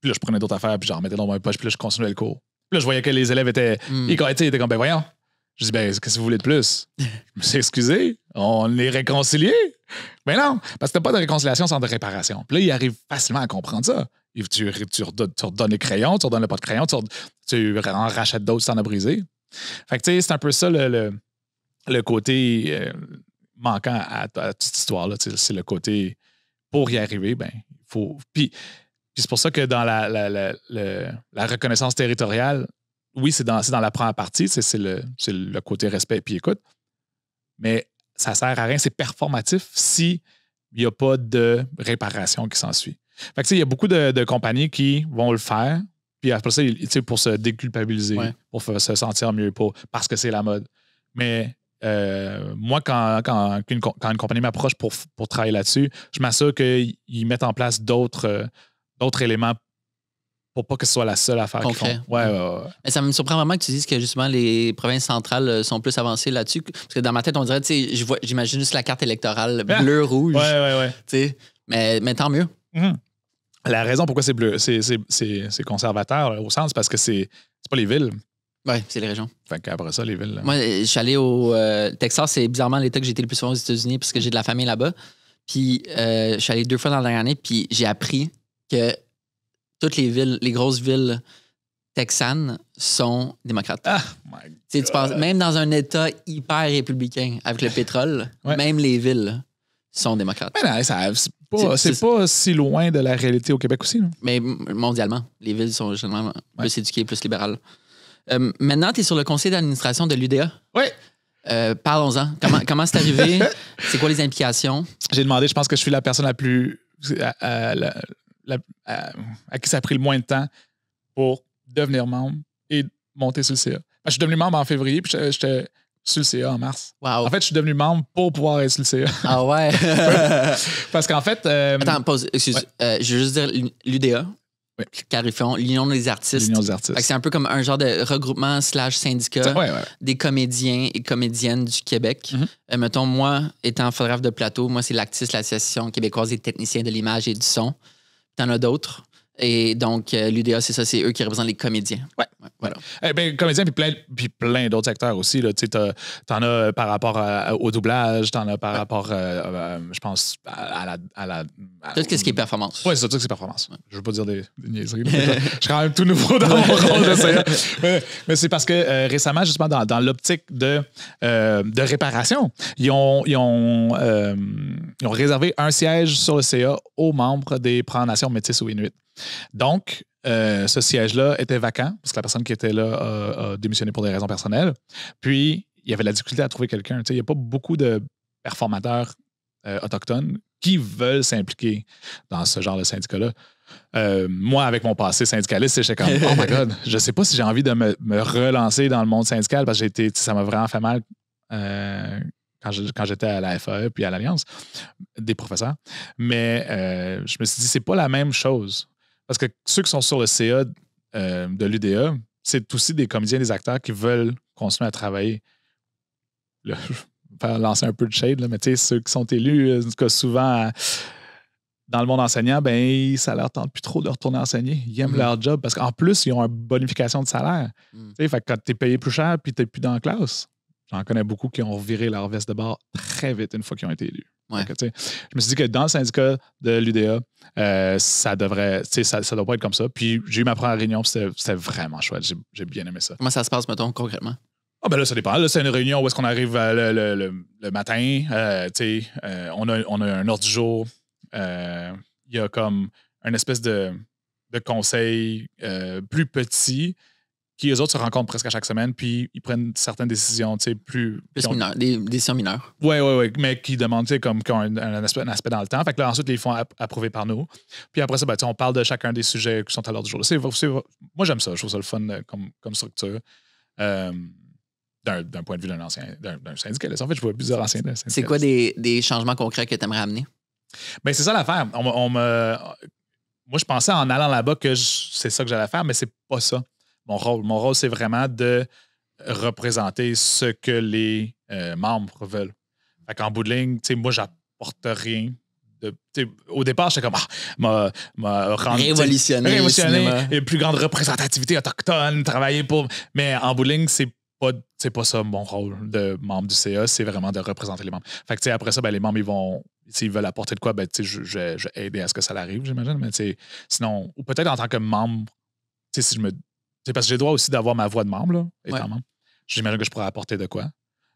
Puis là, je prenais d'autres affaires, puis j'en remettais dans mes poches, puis là, je continuais le cours. Puis là, je voyais que les élèves étaient comme, ben voyons. Je dis, ben, qu'est-ce que vous voulez de plus? Je me suis excusé. On est réconciliés. Mais non, parce que t'as pas de réconciliation sans de réparation. Puis là, il arrive facilement à comprendre ça. Tu redonnes les crayons, tu redonnes le pas de crayon, tu en rachètes d'autres si t'en as brisé. Fait que, tu sais, c'est un peu ça le côté manquant à toute cette histoire-là. C'est le côté, pour y arriver, ben, il faut. Puis c'est pour ça que dans la reconnaissance territoriale, oui, c'est dans la première partie, c'est le côté respect puis écoute, mais ça sert à rien, c'est performatif si il n'y a pas de réparation qui s'ensuit. Fait que, il y a beaucoup de compagnies qui vont le faire, puis après ça, pour se déculpabiliser, pour se sentir mieux, parce que c'est la mode. Mais moi, quand une compagnie m'approche pour travailler là-dessus, je m'assure qu'ils mettent en place d'autres éléments pour pas que ce soit la seule affaire qu'ils font. Ouais. Mais ça me surprend vraiment que tu dises que justement les provinces centrales sont plus avancées là-dessus. Parce que dans ma tête, on dirait, j'imagine juste la carte électorale bleu-rouge. Ouais. Mais tant mieux. Mm-hmm. La raison pourquoi c'est bleu, c'est conservateur là, au centre, c'est parce que c'est pas les villes. Oui, c'est les régions. Fait qu'après ça, les villes. Là. Moi, je suis allé au Texas, c'est bizarrement l'État que j'ai été le plus souvent aux États-Unis parce que j'ai de la famille là-bas. Puis je suis allé 2 fois dans la dernière année, puis j'ai appris que toutes les villes, les grosses villes texanes sont démocrates. Ah, my God. Tu penses, même dans un État hyper républicain avec le pétrole, même les villes sont démocrates. Mais non, c'est pas si loin de la réalité au Québec aussi. Là. Mais mondialement, les villes sont généralement plus éduquées, plus libérales. Maintenant, tu es sur le conseil d'administration de l'UDA. Oui. Parlons-en. Comment c'est arrivé? C'est quoi les implications? J'ai demandé, je pense que je suis la personne la plus... à qui ça a pris le moins de temps pour devenir membre et monter sur le CA. Je suis devenu membre en février, puis j'étais sur le CA en mars. Wow. En fait, je suis devenu membre pour pouvoir être sur le CA. Ah ouais? Parce qu'en fait... Attends, pause. Excuse. Je veux juste dire l'UDA, clarifions, l'Union des artistes. L'Union des artistes. C'est un peu comme un genre de regroupement / syndicat des comédiens et comédiennes du Québec. Mm-hmm. Mettons, moi, étant photographe de plateau, moi, c'est l'ACTIS, l'Association québécoise des techniciens de l'image et du son. T'en as d'autres. Et donc, l'UDA, c'est ça, c'est eux qui représentent les comédiens. Voilà. Comédiens, puis plein d'autres acteurs aussi. T'en as par rapport au doublage, t'en as par rapport, je pense, à la tout ce qui est performance. Oui, c'est ça, tout ce qui est performance. Ouais. Je veux pas dire des niaiseries. Je suis quand même tout nouveau dans mon rôle de ça. Mais c'est parce que récemment, justement, dans l'optique de réparation, ils ont réservé un siège sur le CA aux membres des Premières Nations métis ou Inuits. Donc, ce siège-là était vacant parce que la personne qui était là a démissionné pour des raisons personnelles. Puis, il y avait de la difficulté à trouver quelqu'un. Il n'y a pas beaucoup de performateurs autochtones qui veulent s'impliquer dans ce genre de syndicat-là. Moi, avec mon passé syndicaliste, j'étais comme, oh my God, je ne sais pas si j'ai envie de me relancer dans le monde syndical parce que ça m'a vraiment fait mal quand j'étais à la FAE puis à l'Alliance des professeurs. Mais je me suis dit, c'est pas la même chose. Parce que ceux qui sont sur le CA de l'UDA, c'est aussi des comédiens, des acteurs qui veulent continuer à travailler. Je vais faire lancer un peu de shade, là, mais tu sais, ceux qui sont élus, en tout cas, souvent dans le monde enseignant, ben ça leur tente plus trop de retourner enseigner. Ils aiment leur job parce qu'en plus, ils ont une bonification de salaire. Tu sais, fait que quand tu es payé plus cher puis tu n'es plus dans la classe, j'en connais beaucoup qui ont viré leur veste de bord très vite une fois qu'ils ont été élus. Ouais. Donc, je me suis dit que dans le syndicat de l'UDA, ça doit pas être comme ça. Puis j'ai eu ma première réunion, c'était vraiment chouette. J'ai bien aimé ça. Comment ça se passe, mettons, concrètement? Ah ben là, ça dépend. Là, c'est une réunion où est-ce qu'on arrive le matin. On a un ordre du jour. Il y a comme une espèce de conseil plus petit qui, eux autres, se rencontrent presque à chaque semaine, puis ils prennent certaines décisions, plus mineures, des décisions mineures. Oui, mais qui demandent, comme qui ont un aspect dans le temps. Fait que là, ensuite, ils les font approuver par nous. Puis après ça, on parle de chacun des sujets qui sont à l'ordre du jour. Moi, j'aime ça. Je trouve ça le fun comme structure. D'un point de vue d'un syndicaliste. En fait, je vois plusieurs anciens syndicalistes. C'est quoi des changements concrets que tu aimerais amener? Bien, c'est ça l'affaire. Moi, je pensais en allant là-bas que c'est ça que j'allais faire, mais c'est pas ça. Mon rôle, c'est vraiment de représenter ce que les membres veulent. Fait qu'en bout de ligne, moi, j'apporte rien. Au départ, j'étais comme révolutionner une plus grande représentativité autochtone, travailler pour. Mais en bout de ligne, c'est pas ça mon rôle de membre du CA, c'est vraiment de représenter les membres. Fait que après ça, les membres, s'ils veulent apporter de quoi, je vais aider à ce que ça arrive, j'imagine. Mais sinon, ou peut-être en tant que membre, si je me. Parce que j'ai le droit aussi d'avoir ma voix de membre, là, étant membre. J'imagine que je pourrais apporter de quoi.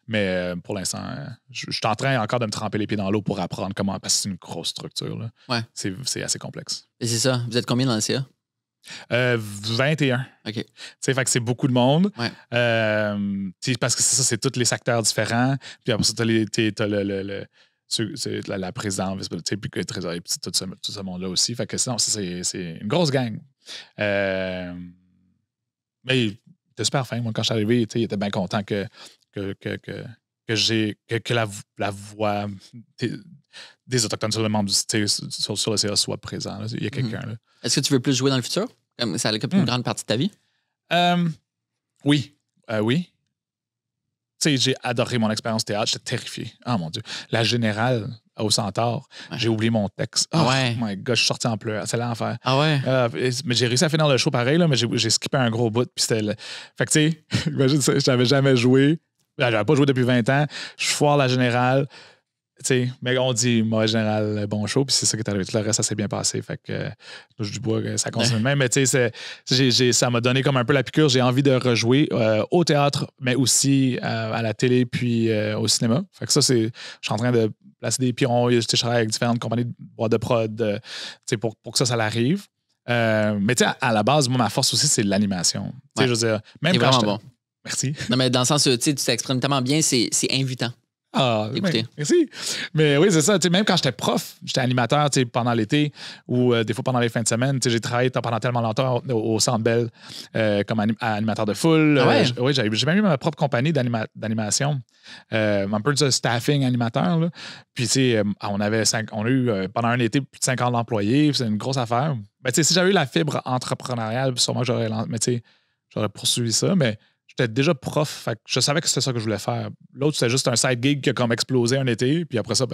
Mais pour l'instant, je suis en train encore de me tremper les pieds dans l'eau pour apprendre comment. Parce que c'est une grosse structure. Là. Ouais. C'est assez complexe. Et c'est ça. Vous êtes combien dans le CA? 21. OK. Fait que c'est beaucoup de monde. Ouais. Parce que c'est ça, c'est tous les secteurs différents. Puis après ça, t'as la présidente, puis le trésorier, puis tout ce monde-là aussi. Fait que sinon, c'est une grosse gang. Mais il était super fin. Moi, quand je suis arrivé, il était bien content que la voix des Autochtones sur le membre sur le CA soit présent. Là. Il y a quelqu'un. Là. Est-ce que tu veux plus jouer dans le futur? Comme ça occupe une grande partie de ta vie? Oui. Oui. J'ai adoré mon expérience théâtre. J'étais terrifié. Oh mon Dieu. La générale au Centaure, j'ai oublié mon texte. Oh my God, je suis sorti en pleurs. C'est l'enfer. Ah ouais? Mais j'ai réussi à finir le show pareil, là, mais j'ai skippé un gros bout. Puis c'était Fait que tu sais, imagine ça, je n'avais jamais joué. J'avais pas joué depuis 20 ans. Je foire la générale. Mais on dit mauvais général, bon show, puis c'est ça qui est arrivé. Tout le reste, ça s'est bien passé. Fait que touche du bois, ça continue de même. Mais ça m'a donné comme un peu la piqûre. J'ai envie de rejouer au théâtre, mais aussi à la télé, puis au cinéma. Fait que ça, je suis en train de placer des pions. Je travaille avec différentes compagnies de boîtes de prod pour que ça l'arrive. Mais à la base, moi, ma force aussi, c'est l'animation. Je veux dire, même quand vraiment bon. Merci. Non, mais dans le sens où tu t'exprimes tellement bien, c'est invitant. Écoutez. Merci. Mais oui, c'est ça. Même quand j'étais prof, j'étais animateur pendant l'été ou des fois pendant les fins de semaine. J'ai travaillé pendant tellement longtemps au Centre Bell comme animateur de foule. Oui, j'ai même eu ma propre compagnie d'animation. Un peu de staffing animateur. Là. Puis, on a eu pendant un été plus de 50 employés. C'est une grosse affaire. Ben, si j'avais eu la fibre entrepreneuriale, sûrement j'aurais poursuivi ça. Mais j'étais déjà prof, fait que je savais que c'était ça que je voulais faire. L'autre, c'était juste un side gig qui a comme explosé un été, puis après ça,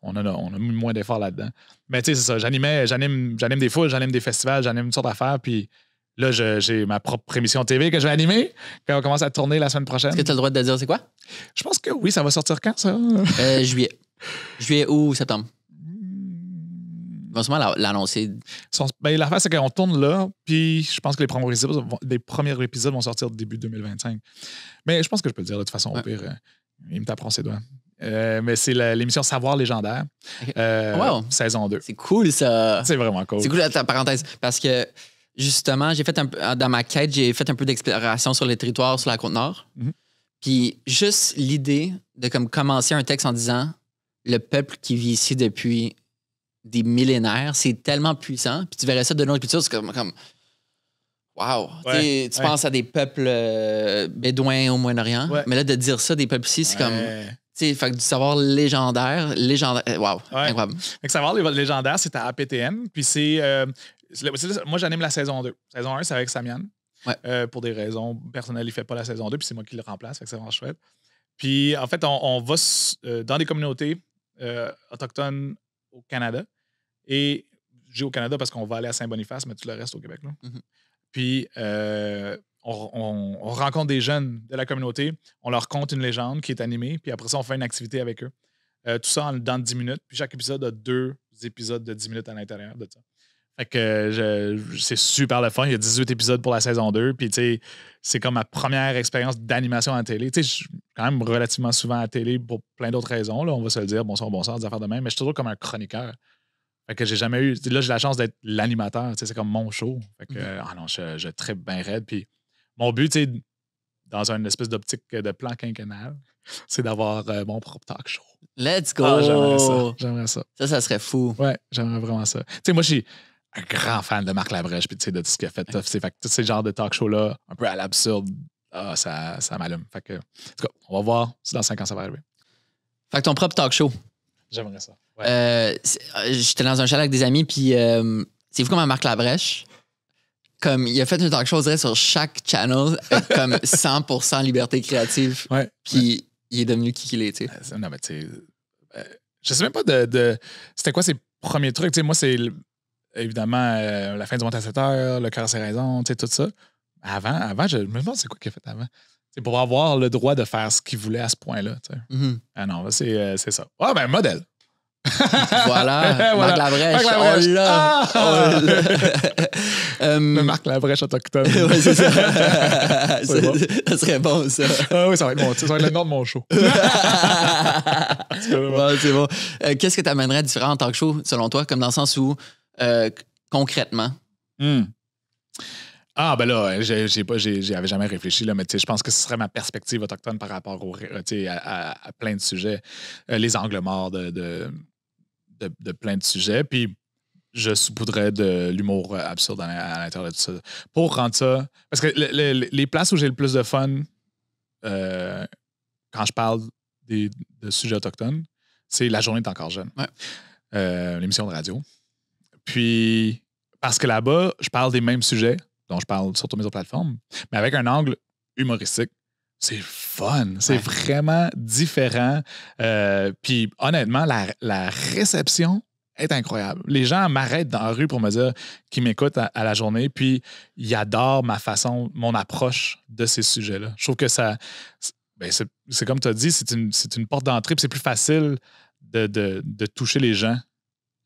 on a mis moins d'efforts là-dedans. Mais tu sais, c'est ça, j'anime des foules, j'anime des festivals, j'anime une sorte d'affaires, puis là, j'ai ma propre émission TV que je vais animer, quand on commence à tourner la semaine prochaine. Est-ce que tu as le droit de dire c'est quoi? Je pense que oui, ça va sortir quand, ça? Juillet. Juillet ou septembre. Ils vont sûrement l'annoncer. L'affaire, c'est qu'on tourne là, puis je pense que les premiers épisodes vont sortir début 2025. Mais je pense que je peux le dire de toute façon, au pire, ils me taperont ses doigts. Mais c'est l'émission Savoir légendaire, saison 2. C'est cool, ça. C'est vraiment cool. C'est cool, ta parenthèse, parce que justement, dans ma quête, j'ai fait un peu d'exploration sur les territoires sur la Côte-Nord. Mm-hmm. Puis juste l'idée de commencer un texte en disant le peuple qui vit ici depuis des millénaires, c'est tellement puissant. Puis tu verrais ça de notre culture, c'est comme wow. Tu penses à des peuples bédouins au Moyen-Orient, mais là, de dire ça des peuples ici, c'est comme... Fait que du savoir légendaire, wow, incroyable. Fait que savoir légendaire, c'est à APTN. Puis moi, j'anime la saison 2. Saison 1, c'est avec Samian. Pour des raisons personnelles, il ne fait pas la saison 2, puis c'est moi qui le remplace. Fait que c'est vraiment chouette. Puis en fait, on va dans des communautés autochtones au Canada. Et j'ai au Canada parce qu'on va aller à Saint-Boniface, mais tout le reste au Québec. Là. Mm-hmm. Puis, on rencontre des jeunes de la communauté, on leur conte une légende qui est animée, puis après ça, on fait une activité avec eux. Tout ça dans 10 minutes. Puis chaque épisode a 2 épisodes de 10 minutes à l'intérieur de ça. Fait que c'est super le fun. Il y a 18 épisodes pour la saison 2. Puis, tu sais, c'est comme ma première expérience d'animation à la télé. Tu sais, je suis quand même relativement souvent à la télé pour plein d'autres raisons. Là, on va se le dire, bonsoir, des affaires de même. Mais je suis toujours comme un chroniqueur. Fait que j'ai jamais eu. Là, j'ai la chance d'être l'animateur. Tu sais, c'est comme mon show. Fait que, je trippe bien raide. Puis, mon but, tu sais, dans une espèce d'optique de plan quinquennal, c'est d'avoir mon propre talk show. Let's go! J'aimerais ça. Ça serait fou. Ouais, j'aimerais vraiment ça. Tu sais, moi, je suis un grand fan de Marc Labrèche puis de tout ce qu'il a fait. Fait que tous ces genres de talk shows-là, un peu à l'absurde, ça m'allume. Fait que, en tout cas, on va voir si dans 5 ans, ça va arriver. Fait que ton propre talk show. J'aimerais ça. Ouais. J'étais dans un chalet avec des amis, puis c'est fou comment Marc Labrèche, comme il a fait un talk show, on dirait, sur chaque channel, comme 100% liberté créative. Ouais. Puis il est devenu qui qu'il est, tu sais. Non, mais tu sais, je sais même pas de c'était quoi ses premiers trucs. Tu sais, moi, c'est évidemment La fin du monde à 7 heures, Le cœur à ses raisons, tu sais, tout ça. Avant, je me demande c'est quoi qu'il a fait avant. C'est pour avoir le droit de faire ce qu'il voulait à ce point-là. Tu sais. Mm-hmm. Ah non, c'est ça. Ah, ben, modèle. Voilà, Marc Labrèche. Oh là! Oh là. Le Marc Labrèche autochtone. Ouais, c'est ça. Ça serait bon, ça. Ah oui, ça va être le nom de mon show. Ouais, c'est bon. Qu'est-ce que tu amènerais différent en talk show, selon toi, comme dans le sens où, concrètement? Ah, ben là, j'y avais jamais réfléchi, là, mais je pense que ce serait ma perspective autochtone par rapport à plein de sujets. Les angles morts de plein de sujets. Puis, je saupoudrais de l'humour absurde à l'intérieur de tout ça. Pour rendre ça. Parce que les places où j'ai le plus de fun quand je parle de sujets autochtones, c'est La journée est encore jeune. Ouais. L'émission de radio. Puis, parce que là-bas, je parle des mêmes sujets dont je parle sur toutes mes autres plateformes, mais avec un angle humoristique. C'est fun. C'est vraiment différent. Puis, honnêtement, la réception est incroyable. Les gens m'arrêtent dans la rue pour me dire qu'ils m'écoutent à la journée, puis ils adorent ma façon, mon approche de ces sujets-là. Je trouve que ça... Ben c'est comme tu as dit, c'est une porte d'entrée, puis c'est plus facile de toucher les gens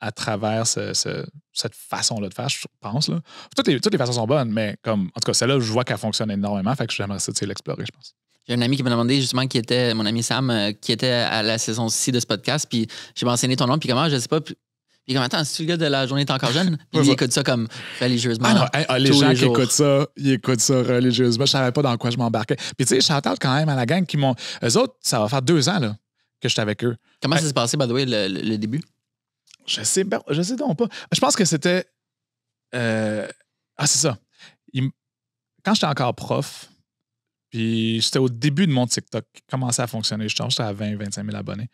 à travers cette façon-là de faire, je pense. Là. Toutes les façons sont bonnes, mais comme en tout cas, celle-là, je vois qu'elle fonctionne énormément, fait que j'aimerais ça l'explorer, je pense. J'ai un ami qui m'a demandé justement mon ami Sam, qui était à la saison 6 de ce podcast, puis j'ai mentionné ton nom, puis comment, je sais pas, puis comme, attends, c'est-tu le gars de La journée est encore jeune? Puis il écoute ça comme religieusement. Les gens qui écoutent ça, ils écoutent ça religieusement. Je savais pas dans quoi je m'embarquais. Puis tu sais, shout-out quand même à la gang qui m'ont... Eux autres, ça va faire 2 ans là, que j'étais avec eux. Comment ça s'est passé, by the way, le début? Je sais donc pas. Je pense que c'était... c'est ça. Quand j'étais encore prof, puis j'étais au début de mon TikTok qui commençait à fonctionner. J'étais à 20-25 000 abonnés.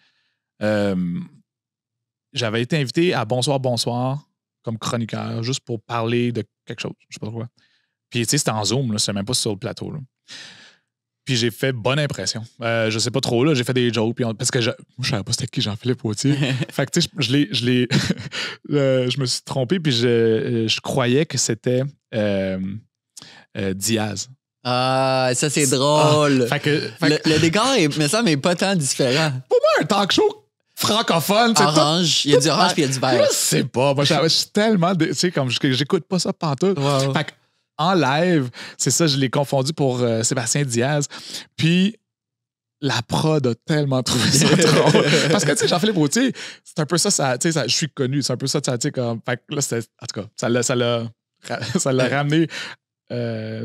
J'avais été invité à Bonsoir comme chroniqueur, juste pour parler de quelque chose. Je sais pas quoi. Puis, tu sais, c'était en Zoom, là, c'était même pas sur le plateau. Là. Puis j'ai fait bonne impression. Je sais pas trop, là, j'ai fait des jokes. Parce que je savais pas c'était qui Jean-Philippe Wautier. Fait que, tu sais, je me suis trompé, puis je croyais que c'était Diaz. Ah, ça, c'est drôle. Le décor, me semble, n'est pas tant différent. Pour moi, un talk show francophone, c'est orange. Il y a du orange puis il y a du vert. Je sais pas. Moi, je suis tellement... Tu sais, comme j'écoute pas ça pantoute. Wow. Fait en live, c'est ça, je l'ai confondu pour Sébastien Diaz. Puis la prod a tellement trouvé ça drôle. Parce que, tu sais, Jean-Philippe Wautier, c'est un peu ça, tu sais, je suis connu, c'est un peu ça, tu sais, comme... Fait que là, c'était... En tout cas, ça l'a ramené un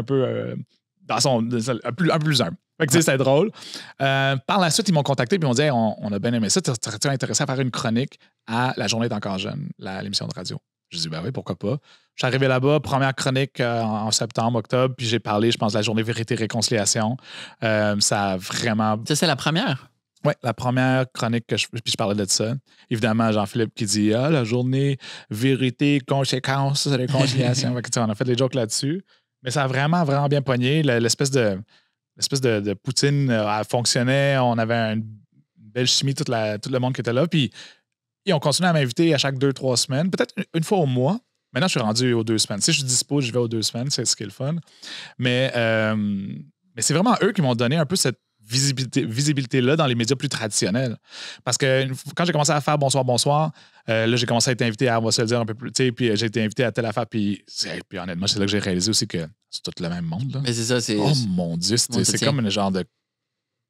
peu dans son... un peu plus humble. Fait que, tu sais, c'était drôle. Par la suite, ils m'ont contacté et ils m'ont dit hey, on a bien aimé ça. T'es intéressé à faire une chronique à La journée est encore jeune, l'émission de radio. Je dis ben oui, pourquoi pas. Je suis arrivé là-bas, première chronique en septembre, octobre, puis j'ai parlé, je pense, de la journée Vérité-Réconciliation. Ça a vraiment... Ça, c'est la première? Oui, la première chronique puis je parlais de ça. Évidemment, Jean-Philippe qui dit la journée Vérité, Conséquence, Réconciliation. Fait que, on a fait des jokes là-dessus. Mais ça a vraiment, vraiment bien pogné. L'espèce de poutine fonctionnait. On avait une belle chimie, tout le monde qui était là. Puis ils ont continué à m'inviter à chaque 2-3 semaines, peut-être une fois au mois. Maintenant, je suis rendu aux 2 semaines. Si je suis dispo, je vais aux 2 semaines. C'est ce qui est le fun. Mais c'est vraiment eux qui m'ont donné un peu cette visibilité-là dans les médias plus traditionnels. Parce que quand j'ai commencé à faire Bonsoir, là, j'ai commencé à être invité à, on va se le dire un peu plus, tu sais, puis j'ai été invité à telle affaire, puis honnêtement, c'est là que j'ai réalisé aussi que c'est tout le même monde. Là. Mais c'est ça, c'est. Oh mon Dieu, c'est comme une genre de.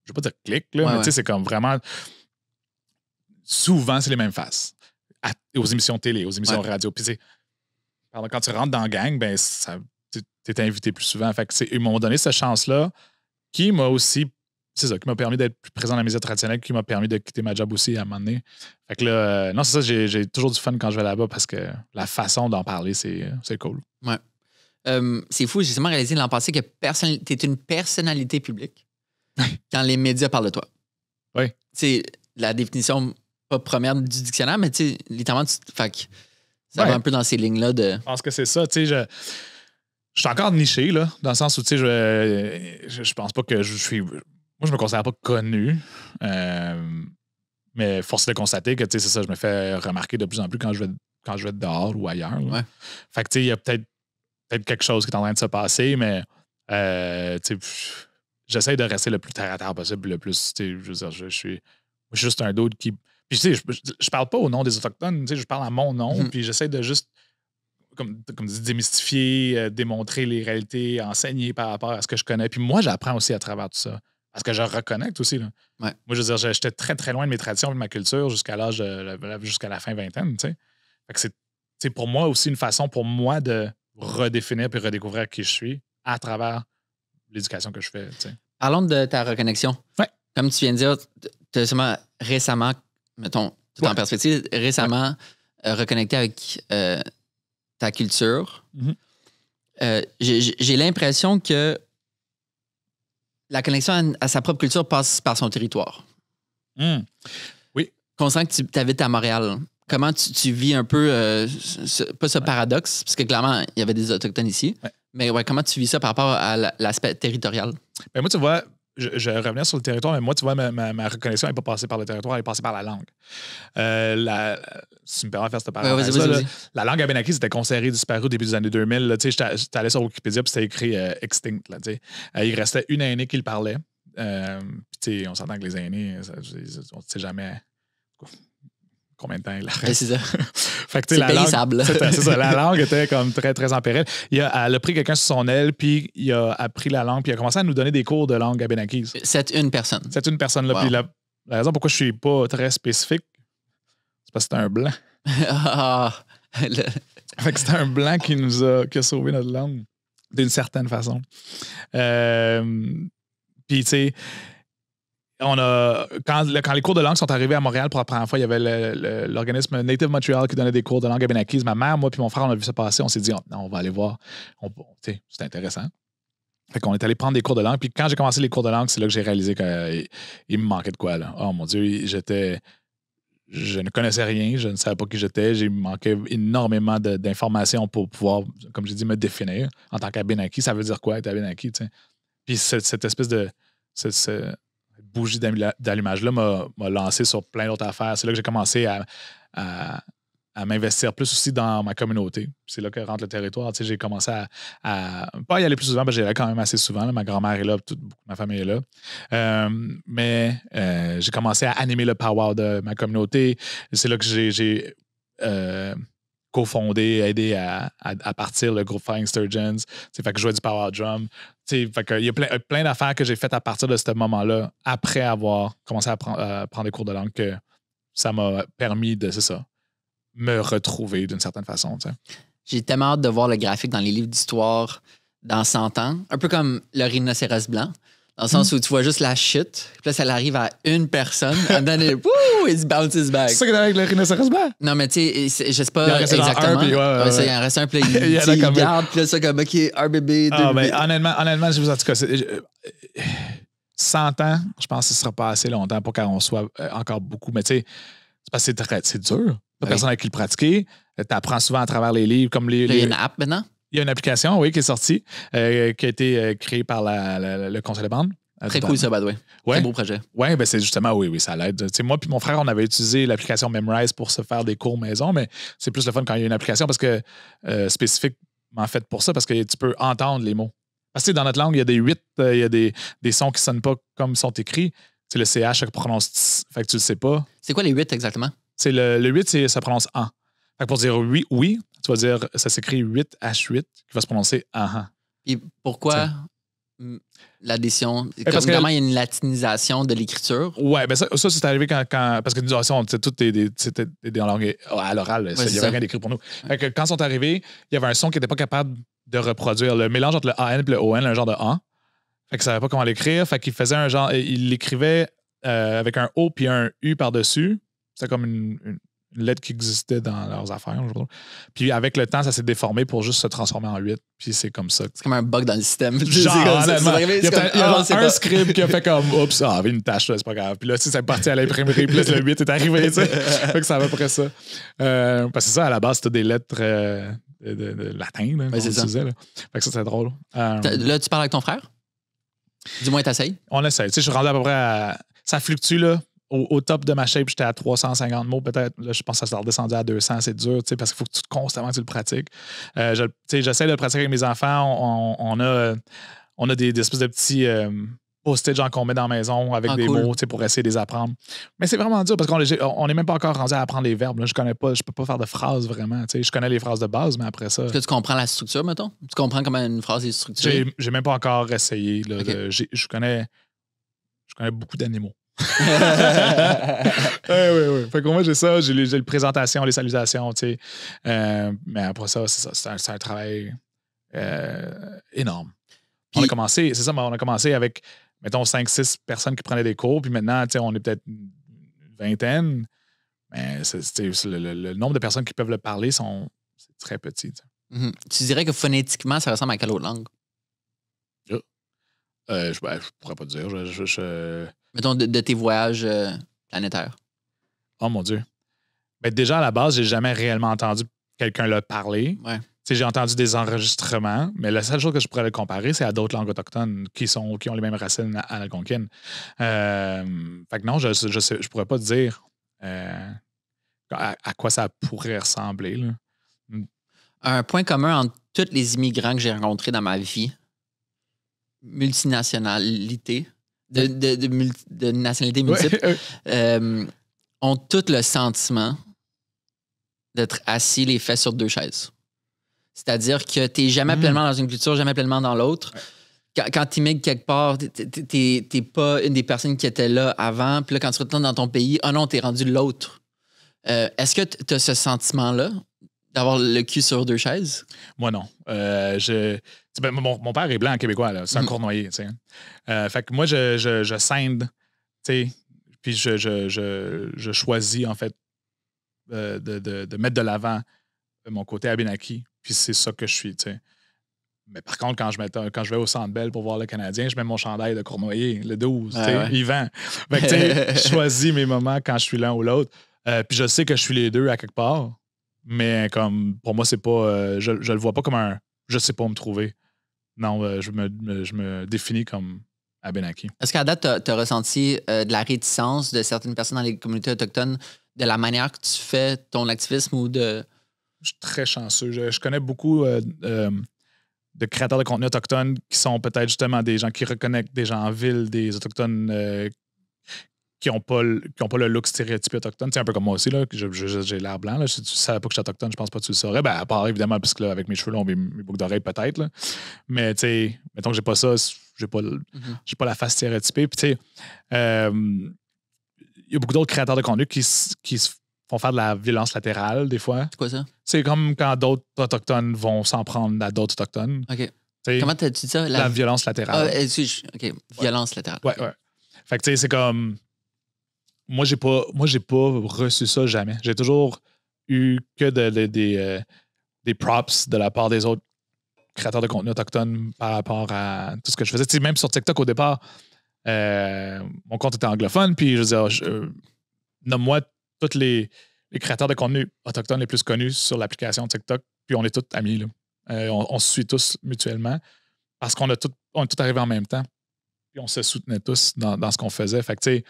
Je vais pas dire clic, là, mais tu sais, c'est comme vraiment. Souvent, c'est les mêmes faces. Aux émissions télé, aux émissions radio. Puis, quand tu rentres dans la gang, ben, t'es invité plus souvent. Fait que ils m'ont donné cette chance-là qui m'a aussi. C'est ça, qui m'a permis d'être plus présent dans les médias traditionnels, qui m'a permis de quitter ma job aussi à un moment donné. Fait que là, non, c'est ça, j'ai toujours du fun quand je vais là-bas parce que la façon d'en parler, c'est cool. Ouais. C'est fou, j'ai justement réalisé l'an passé que t'es une personnalité publique quand les médias parlent de toi. Oui. C'est la définition, pas première du dictionnaire, mais tu sais, littéralement, ça va un peu dans ces lignes-là de. Je pense que c'est ça, tu sais, je suis encore niché, là, dans le sens où, tu sais, je pense pas que je suis. Moi, je me considère pas connu, mais force est de constater que, tu sais, c'est ça, je me fais remarquer de plus en plus quand je vais dehors ou ailleurs. Ouais. Fait que, tu sais, il y a peut-être quelque chose qui est en train de se passer, mais, tu sais, j'essaie de rester le plus terre à terre possible, le plus, tu sais, je veux dire, je suis juste un dude qui. Puis, tu sais, je parle pas au nom des Autochtones, tu sais, je parle à mon nom, puis j'essaie de juste. Comme dit, démystifier, démontrer les réalités, enseigner par rapport à ce que je connais. Puis moi, j'apprends aussi à travers tout ça. Parce que je reconnecte aussi. Là. Ouais. Moi, je veux dire, j'étais très, très loin de mes traditions et de ma culture jusqu'à la fin vingtaine. Tu sais. Fait que c'est pour moi aussi une façon pour moi de redéfinir puis redécouvrir qui je suis à travers l'éducation que je fais. Tu sais. Parlons de ta reconnexion. Ouais. Comme tu viens de dire, tu as seulement récemment, mettons, tout en perspective, reconnecté avec ta culture. Mm-hmm. J'ai l'impression que la connexion à sa propre culture passe par son territoire. Oui. Conscient que tu habites à Montréal, comment tu vis un peu, pas ce paradoxe, parce que clairement, il y avait des Autochtones ici, mais comment tu vis ça par rapport à l'aspect territorial? Ben moi, tu vois, je vais revenir sur le territoire, mais moi, tu vois, ma reconnexion n'est pas passée par le territoire, elle est passée par la langue. Si tu me permets de faire cette parenthèse, la langue abénaki, c'était considéré disparu au début des années 2000. Là, j'étais allé sur Wikipédia, puis c'était écrit extinct. Là, il restait une aînée qui le parlait. Puis on s'entend que les aînés, on ne sait jamais combien de temps il reste. C'est ça. Fait que, c'est périssable. C'est ça, la langue était comme très, très en péril. Elle a pris quelqu'un sur son aile, puis il a appris la langue, puis il a commencé à nous donner des cours de langue abénakise. C'est une personne. C'est une personne-là. Wow. Puis la raison pourquoi je suis pas très spécifique, c'est parce que c'est un blanc. Fait que c'est un blanc qui a sauvé notre langue d'une certaine façon. Puis, tu sais, quand les cours de langue sont arrivés à Montréal pour la première fois, il y avait l'organisme Native Montreal qui donnait des cours de langue abénakise. Ma mère, moi puis mon frère, on a vu ça passer. On s'est dit, on va aller voir. C'est intéressant. Fait qu'on est allé prendre des cours de langue. Puis quand j'ai commencé les cours de langue, c'est là que j'ai réalisé qu'il me manquait de quoi. Là. Oh mon Dieu, je ne connaissais rien. Je ne savais pas qui j'étais. J'ai manqué énormément d'informations pour pouvoir, comme j'ai dit, me définir. En tant qu'abénaki, ça veut dire quoi être abénaki? Puis cette espèce de... Cette bougie d'allumage-là m'a lancé sur plein d'autres affaires. C'est là que j'ai commencé à m'investir plus aussi dans ma communauté. C'est là que rentre le territoire. J'ai commencé à pas y aller plus souvent, parce que j'y allais quand même assez souvent. Là. Ma grand-mère est là, toute ma famille est là. Mais j'ai commencé à animer le power de ma communauté. C'est là que j'ai cofondé, aidé à partir le groupe Flying Sturgeons. Fait que je jouais du power drum. Fait que il y a plein d'affaires que j'ai faites à partir de ce moment-là, après avoir commencé à prendre des cours de langue, que ça m'a permis de, c'est ça, me retrouver d'une certaine façon. T'sais. J'ai tellement hâte de voir le graphique dans les livres d'histoire dans 100 ans. Un peu comme le rhinocéros blanc. Dans le sens où tu vois juste la chute, puis là, ça arrive à une personne, and then it bounces back. C'est ça que t'as avec le rhinocéros blanc? Non, mais tu sais, je sais pas exactement. Il en reste un, puis il garde, puis là, ça comme, OK, un bébé, deux bébés. Honnêtement, je vous en tout cas, 100 ans, je pense que ce ne sera pas assez longtemps pour qu'on soit encore beaucoup. Mais tu sais, c'est parce que c'est dur. Pas personne avec qui le pratiquer. Tu apprends souvent à travers les livres. Comme il y a une app maintenant? Il y a une application, oui, qui est sortie, qui a été créée par le Conseil de bande. Très cool, ça, by the way. Ouais. Très beau projet. Oui, ben c'est justement, oui, ça l'aide. Moi puis mon frère, on avait utilisé l'application Memrise pour se faire des cours maison, mais c'est plus le fun quand il y a une application parce que spécifiquement faite pour ça, parce que tu peux entendre les mots. Parce que dans notre langue, il y a des 8, il y a des sons qui ne sonnent pas comme ils sont écrits. C'est le CH qui prononce tss, fait que tu le sais pas. C'est quoi les 8 exactement? C'est le 8, ça prononce an. Fait que pour dire oui, tu vas dire, ça s'écrit 8H8 qui va se prononcer an. Et pourquoi l'addition? Parce Comment il y a une latinisation de l'écriture? Ouais, ben ça c'est arrivé quand parce que nous, c'était dans la langue à l'oral. Il n'y avait rien d'écrit pour nous. Fait que quand ils sont arrivés, il y avait un son qui n'était pas capable de reproduire. Le mélange entre le AN et le ON, un genre de A. Fait qu'il ne savait pas comment l'écrire. Fait qu'il faisait un genre. Il l'écrivait avec un O puis un U par-dessus. C'était comme une lettre qui existait dans leurs affaires. Puis avec le temps, ça s'est déformé pour juste se transformer en 8. Puis c'est comme ça. C'est comme un bug dans le système. Genre, il y a un script qui a fait comme oups, il y avait une tâche, c'est pas grave. Puis là, c'est parti à l'imprimerie. Puis là, le 8 est arrivé. Fait que ça va après ça. Parce que c'est ça, à la base, c'était des lettres de latin. Là, c'est ça. Fait que ça, c'est drôle. Là, tu parles avec ton frère? Dis-moi, t'essayes? On essaye. Tu sais, je suis rendu à peu près à. Ça fluctue, là. Au top de ma shape, j'étais à 350 mots peut-être. Là, je pense que ça s'est redescendu à 200. C'est dur, parce qu'il faut que constamment tu le pratiques. J'essaie de le pratiquer avec mes enfants. On a des espèces de petits post-it qu'on met dans la maison avec des mots pour essayer de les apprendre. Mais c'est vraiment dur parce qu'on n'est même pas encore rendu à apprendre les verbes. Là. Je peux pas faire de phrases vraiment. Je connais les phrases de base, mais après ça... Est-ce que tu comprends la structure, mettons? Tu comprends comment une phrase est structurée? J'ai même pas encore essayé. Là, je connais beaucoup d'animaux. Oui. Fait que moi, j'ai ça, j'ai les présentations, les salutations, mais après ça, c'est un travail énorme. Puis, on a commencé avec, mettons, 5-6 personnes qui prenaient des cours, puis maintenant, on est peut-être une vingtaine, mais le nombre de personnes qui peuvent le parler, c'est très petit. Mm-hmm. Tu dirais que phonétiquement, ça ressemble à quelle autre langue? Je pourrais pas te dire. Mettons, de tes voyages planétaires. Oh mon Dieu. Ben, déjà, à la base, j'ai jamais réellement entendu quelqu'un le parler. Ouais. J'ai entendu des enregistrements, mais la seule chose que je pourrais le comparer, c'est à d'autres langues autochtones qui ont les mêmes racines algonquines. Fait que non, je pourrais pas te dire à quoi ça pourrait ressembler. Là. Un point commun entre tous les immigrants que j'ai rencontrés dans ma vie, multinationalité, de nationalités multiples, ont tous le sentiment d'être assis les fesses sur deux chaises. C'est-à-dire que tu n'es jamais pleinement dans une culture, jamais pleinement dans l'autre. Quand tu immigres quelque part, tu n'es pas une des personnes qui étaient là avant. Puis là, quand tu retournes dans ton pays, oh non, tu es rendu l'autre. Est-ce que tu as ce sentiment-là d'avoir le cul sur deux chaises? Moi, non. Mon père est blanc québécois, là. C'est un Cournoyer. Fait que moi, je scinde, puis je choisis, en fait, de mettre de l'avant mon côté Abénaki. Puis c'est ça que je suis, Mais par contre, quand je vais au Centre Bell pour voir le Canadien, je mets mon chandail de Cournoyer, le 12, il vend. Fait que, je choisis mes moments quand je suis l'un ou l'autre. Puis je sais que je suis les deux à quelque part. Mais comme pour moi, c'est pas. Je le vois pas comme un. Je sais pas me trouver. Non, je me définis comme Abénaki. Est-ce qu'à date, tu as ressenti de la réticence de certaines personnes dans les communautés autochtones de la manière que tu fais ton activisme ou de. Je suis très chanceux. Je connais beaucoup de créateurs de contenu autochtones qui sont peut-être justement des gens qui reconnectent des gens en ville, des autochtones qui n'ont pas le look stéréotypé autochtone. C'est un peu comme moi aussi, là, j'ai l'air blanc. Là. Si tu ne savais pas que je suis autochtone, je pense pas que tu le saurais. Ben, à part évidemment, parce que là, avec mes cheveux longs, mes boucles d'oreilles, peut-être. Là. Mais tu sais, mettons que j'ai pas ça, j'ai pas la face stéréotypée. Puis tu sais, il y a beaucoup d'autres créateurs de contenu qui se font faire de la violence latérale, des fois. C'est quoi ça? C'est comme quand d'autres autochtones vont s'en prendre à d'autres autochtones. OK. Comment tu dis ça? La violence latérale. OK. Violence latérale. Ouais. Fait que tu sais, c'est comme. Moi, j'ai pas reçu ça jamais. J'ai toujours eu que des props de la part des autres créateurs de contenu autochtones par rapport à tout ce que je faisais. T'sais, même sur TikTok, au départ, mon compte était anglophone, puis je veux dire, nomme-moi tous les créateurs de contenu autochtones les plus connus sur l'application TikTok, puis on est tous amis. Là. On se suit tous mutuellement parce qu'on est tous arrivés en même temps, puis on se soutenait tous dans ce qu'on faisait. Fait que, tu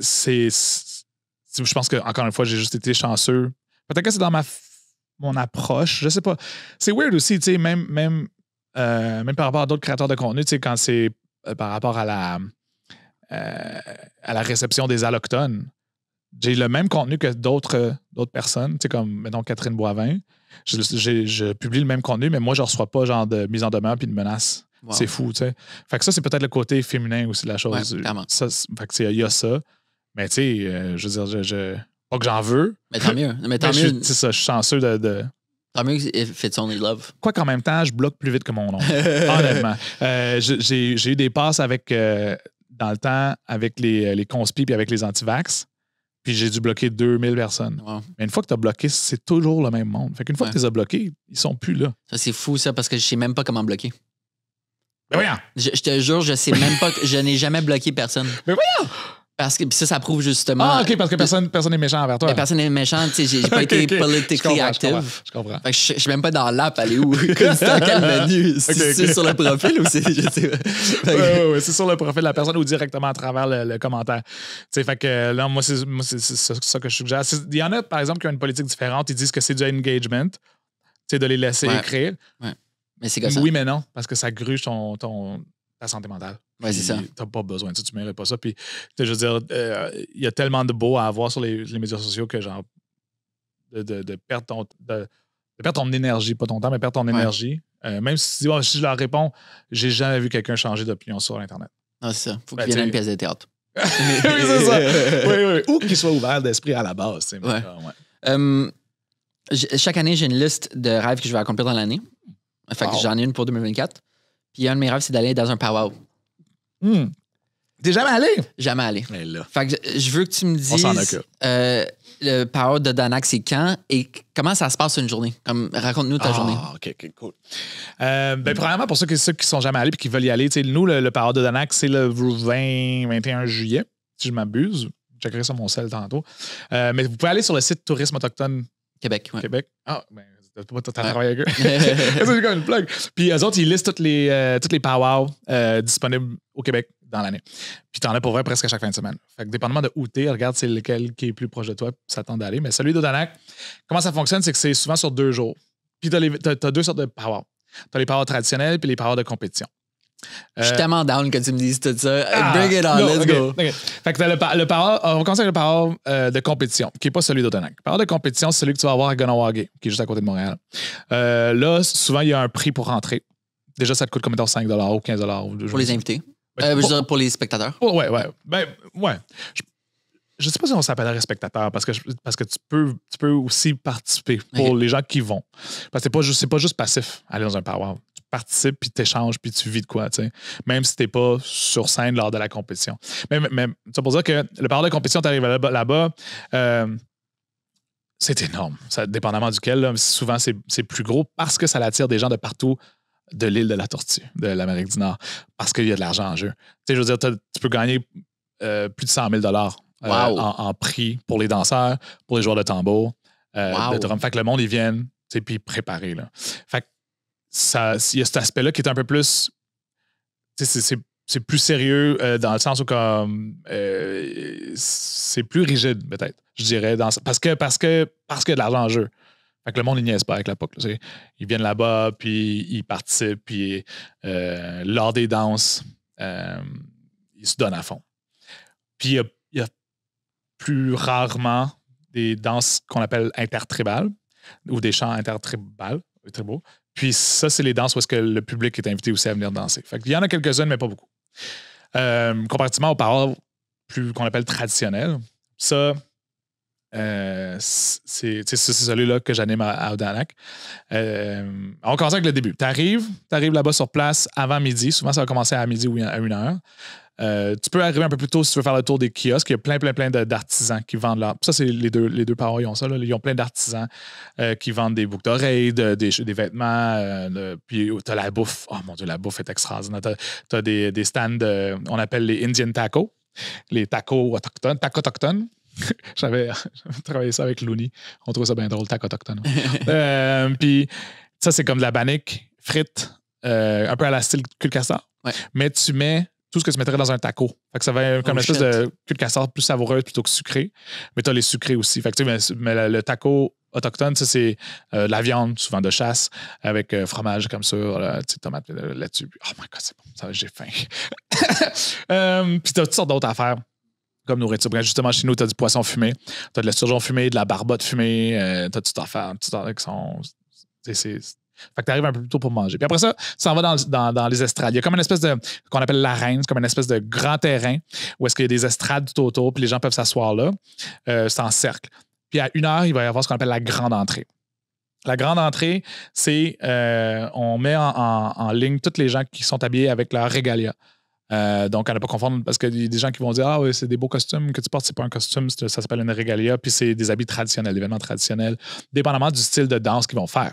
sais, je pense que encore une fois, j'ai juste été chanceux. Peut-être que c'est dans mon approche, je sais pas. C'est weird aussi, tu sais, même même par rapport à d'autres créateurs de contenu, tu sais, quand c'est par rapport à la réception des allochtones, j'ai le même contenu que d'autres personnes, tu sais, comme, mettons, Catherine Boivin. Je publie le même contenu, mais moi, je ne reçois pas genre de mise en demeure puis de menace. Wow. C'est fou, tu sais. Fait que ça, c'est peut-être le côté féminin aussi de la chose. Ouais, clairement. Fait que il y a ça. Mais tu sais, je veux dire, pas que j'en veux. Mais tant mieux. Mais tant mieux. C'est ça, je suis chanceux de... Tant mieux if it's only love. Quoi qu'en même temps, je bloque plus vite que mon nom. Honnêtement. J'ai eu des passes avec, dans le temps, avec les conspis puis avec les anti-vax. Puis j'ai dû bloquer 2000 personnes. Wow. Mais une fois que tu as bloqué, c'est toujours le même monde. Fait qu'une fois que tu les as bloqués, ils sont plus là. Ça, c'est fou, ça, parce que je sais même pas comment bloquer. Mais voyons! Je te jure, je sais même pas que je n'ai jamais bloqué personne. Mais voyons! Parce que ça prouve justement. Ah, OK, parce que personne n'est méchant envers toi. Personne n'est méchant, tu sais, j'ai pas été politically active. Je comprends. Fait que je suis même pas dans l'app, aller où? C'est dans quel menu? C'est sur le profil ou c'est. Je sais pas. Oui, c'est sur le profil de la personne ou directement à travers le commentaire. Tu sais, fait que là, moi, c'est ça que je suggère. Il y en a, par exemple, qui ont une politique différente. Ils disent que c'est du engagement, tu sais, de les laisser écrire. Ouais. Mais c'est comme ça. Oui, mais non, parce que ça gruge ta santé mentale. Oui, c'est ça. T'as pas besoin de ça, tu mérites pas ça. Puis, je veux dire, il y a tellement de beau à avoir sur les médias sociaux que, genre, de perdre ton énergie, pas ton temps, mais perdre ton énergie. Même si je leur réponds, j'ai jamais vu quelqu'un changer d'opinion sur Internet. Ah, c'est ça. Faut qu'il vienne à une pièce de théâtre. Oui, c'est ça. Oui. Ou qu'il soit ouvert d'esprit à la base. Chaque année, j'ai une liste de rêves que je vais accomplir dans l'année. Fait que j'en ai une pour 2024. Puis un de mes rêves, c'est d'aller dans un powwow. T'es jamais allé? Jamais allé. Mais là. Fait que je veux que tu me dises le powwow de Danac, c'est quand et comment ça se passe une journée? Raconte-nous ta journée. OK, cool. Premièrement, pour ceux qui sont jamais allés et qui veulent y aller, nous, le powwow de Danac, c'est le 20-21 juillet, si je m'abuse. J'ai créé ça mon sel tantôt. Mais vous pouvez aller sur le site Tourisme Autochtone Québec. Ouais. Québec. Ah, ben, t'as travaillé avec eux. C'est comme une plug. Puis eux autres, ils listent toutes les powwows disponibles au Québec dans l'année. Puis t'en as pour vrai presque à chaque fin de semaine. Fait que dépendamment de où t'es, regarde c'est lequel qui est plus proche de toi, puis ça tente d'aller. Mais celui d'Odanak, comment ça fonctionne, c'est que c'est souvent sur 2 jours. Puis t'as 2 sortes de powwows. T'as les powwows traditionnels puis les powwows de compétition. Je suis tellement down que tu me dises tout ça. Bring it on, let's go. Okay. Fait que t'as le powwow, on va commencer avec le powwow de compétition, qui n'est pas celui d'Odanak. Le powwow de compétition, c'est celui que tu vas avoir à Ganawagé, qui est juste à côté de Montréal. Là, souvent, il y a un prix pour rentrer. Déjà, ça te coûte combien de temps? 5 ou 15 pour les invités. Je veux dire, pour les spectateurs. Ouais. Ben, ouais. Je sais pas si on s'appellerait spectateur parce que tu peux aussi participer pour les gens qui vont. Parce que c'est pas juste passif, aller dans un powwow. Tu participes, puis tu échanges, puis tu vis de quoi, tu sais. Même si tu n'es pas sur scène lors de la compétition. Mais ça pour dire que le powwow de compétition, tu arrives là-bas, c'est énorme. Ça, dépendamment duquel, là, souvent, c'est plus gros parce que ça attire des gens de partout de l'île de la Tortue, de l'Amérique du Nord, parce qu'il y a de l'argent en jeu. Tu sais, je veux dire, tu peux gagner plus de 100 000 en prix pour les danseurs, pour les joueurs de tambour, de drum. Fait que le monde, ils viennent, tu sais, puis préparés, là. Fait que il y a cet aspect-là qui est un peu plus... Tu sais, c'est plus sérieux dans le sens où comme c'est plus rigide, peut-être, je dirais, parce que y a de l'argent en jeu. Fait que le monde, il niaise pas avec la POC. Ils viennent là-bas, puis ils participent, puis lors des danses, ils se donnent à fond. Puis il y a plus rarement des danses qu'on appelle intertribales ou des chants intertribales, tribaux. Puis ça, c'est les danses où est-ce que le public est invité aussi à venir danser. Fait qu'il y en a quelques-unes, mais pas beaucoup. Comparativement aux paroles plus qu'on appelle traditionnelles, ça... c'est celui-là que j'anime à Odanak. On commence avec le début. Tu arrives là-bas sur place avant midi. Souvent, ça va commencer à midi ou à 1h. Tu peux arriver un peu plus tôt si tu veux faire le tour des kiosques. Il y a plein d'artisans qui vendent là. Ça, c'est les deux paroles, ils ont ça. Là. Ils ont plein d'artisans qui vendent des boucles d'oreilles, des vêtements. Puis tu as la bouffe. Oh mon Dieu, la bouffe est extraordinaire. Tu as des stands, on appelle les Indian tacos. Les tacos autochtones. J'avais travaillé ça avec Looney. On trouve ça bien drôle, tac autochtone. Puis ça, c'est comme de la bannique frite, un peu à la style cul de castor. Ouais. Mais tu mets tout ce que tu mettrais dans un taco. Fait que ça va comme une espèce de cul de castor plus savoureuse plutôt que sucré. Mais tu as les sucrés aussi. Fait que tu mets le taco autochtone, c'est de la viande, souvent de chasse, avec fromage comme ça, tomates là-dessus. Oh my God, c'est bon, ça, j'ai faim. Puis t'as toutes sortes d'autres affaires comme nourriture. Justement, chez nous, t'as du poisson fumé, t'as de l'esturgeon fumé, de la barbotte fumée, t'as toutes affaires qui sont... Fait que t'arrives un peu plus tôt pour manger. Puis après ça, ça en va dans les estrades. Il y a comme une espèce de... qu'on appelle l'arène, c'est comme une espèce de grand terrain où est-ce qu'il y a des estrades tout autour, puis les gens peuvent s'asseoir là. C'est en cercle. Puis à 1h, il va y avoir ce qu'on appelle la grande entrée. La grande entrée, c'est... on met en ligne tous les gens qui sont habillés avec leur régalia. Donc, à ne pas confondre, parce qu'il y a des gens qui vont dire « Ah oui, c'est des beaux costumes que tu portes, c'est pas un costume, ça s'appelle une régalia, puis c'est des habits traditionnels, des vêtements traditionnels, dépendamment du style de danse qu'ils vont faire. »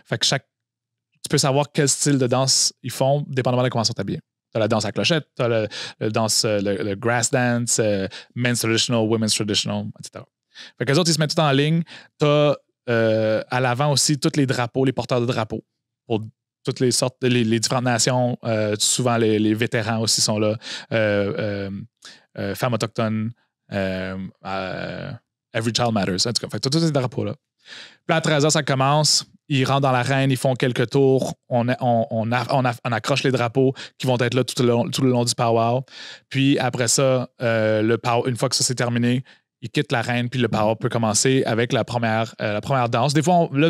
Fait que tu peux savoir quel style de danse ils font, dépendamment de comment ils sont habillés. Tu as la danse à clochette, tu as le grass dance, men's traditional, women's traditional, etc. Fait que les autres, ils se mettent tout en ligne. Tu as à l'avant aussi tous les drapeaux, les porteurs de drapeaux pour toutes les sortes, les différentes nations. Souvent, les vétérans aussi sont là. Femmes autochtones. Every Child Matters. En tout cas, fait que tu as tous ces drapeaux-là. Puis à 13h, ça commence. Ils rentrent dans l'arène, ils font quelques tours. On accroche les drapeaux qui vont être là tout le long du powwow. Puis après ça, une fois que ça s'est terminé, ils quittent l'arène, puis le powwow peut commencer avec la première danse. Des fois, il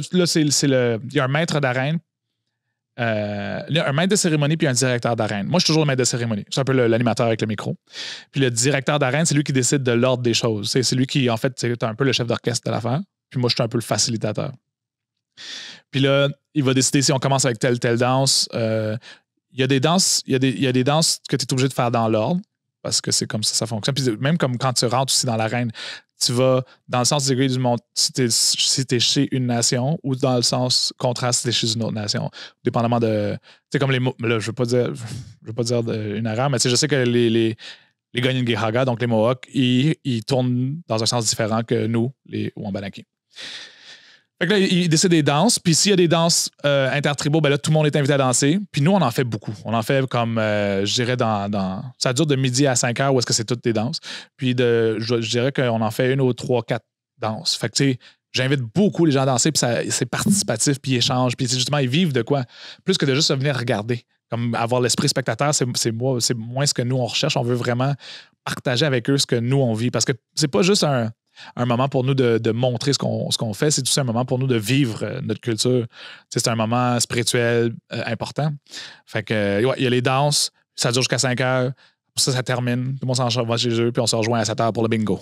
y a un maître d'arène, un maître de cérémonie puis un directeur d'arène. Moi, je suis toujours le maître de cérémonie. C'est un peu l'animateur avec le micro. Puis le directeur d'arène, c'est lui qui décide de l'ordre des choses. C'est lui qui, en fait, c'est un peu le chef d'orchestre de l'affaire. Puis moi, je suis un peu le facilitateur. Puis là, il va décider si on commence avec telle danse. Il y a des danses que tu es obligé de faire dans l'ordre parce que c'est comme ça fonctionne. Puis même comme quand tu rentres aussi dans l'arène, tu vas dans le sens des aiguilles du monde si tu es chez une nation ou dans le sens contraire si tu es chez une autre nation. Dépendamment de... Tu sais, comme les mots... Là, je ne veux pas dire une erreur, mais je sais que les Kanien'kehá:ka, donc les Mohawks, ils tournent dans un sens différent que nous, les Wabanaki. Fait que là, ils décident des danses. Puis s'il y a des danses intertribaux, ben là, tout le monde est invité à danser. Puis nous, on en fait beaucoup. On en fait comme, je dirais, ça dure de midi à 5h où est-ce que c'est toutes des danses. Puis je dirais qu'on en fait 1 ou 3, 4 danses. Fait que, tu sais, j'invite beaucoup les gens à danser. Puis c'est participatif, puis ils échangent. Puis justement, ils vivent de quoi? Plus que de juste venir regarder. Comme avoir l'esprit spectateur, c'est moins ce que nous, on recherche. On veut vraiment partager avec eux ce que nous, on vit. Parce que c'est pas juste un moment pour nous de montrer ce qu'on fait. C'est aussi un moment pour nous de vivre notre culture. C'est un moment spirituel important. Fait que, il y a les danses, ça dure jusqu'à 5h. Pour ça termine. Tout le monde s'en va chez eux, puis on se rejoint à 7h pour le bingo.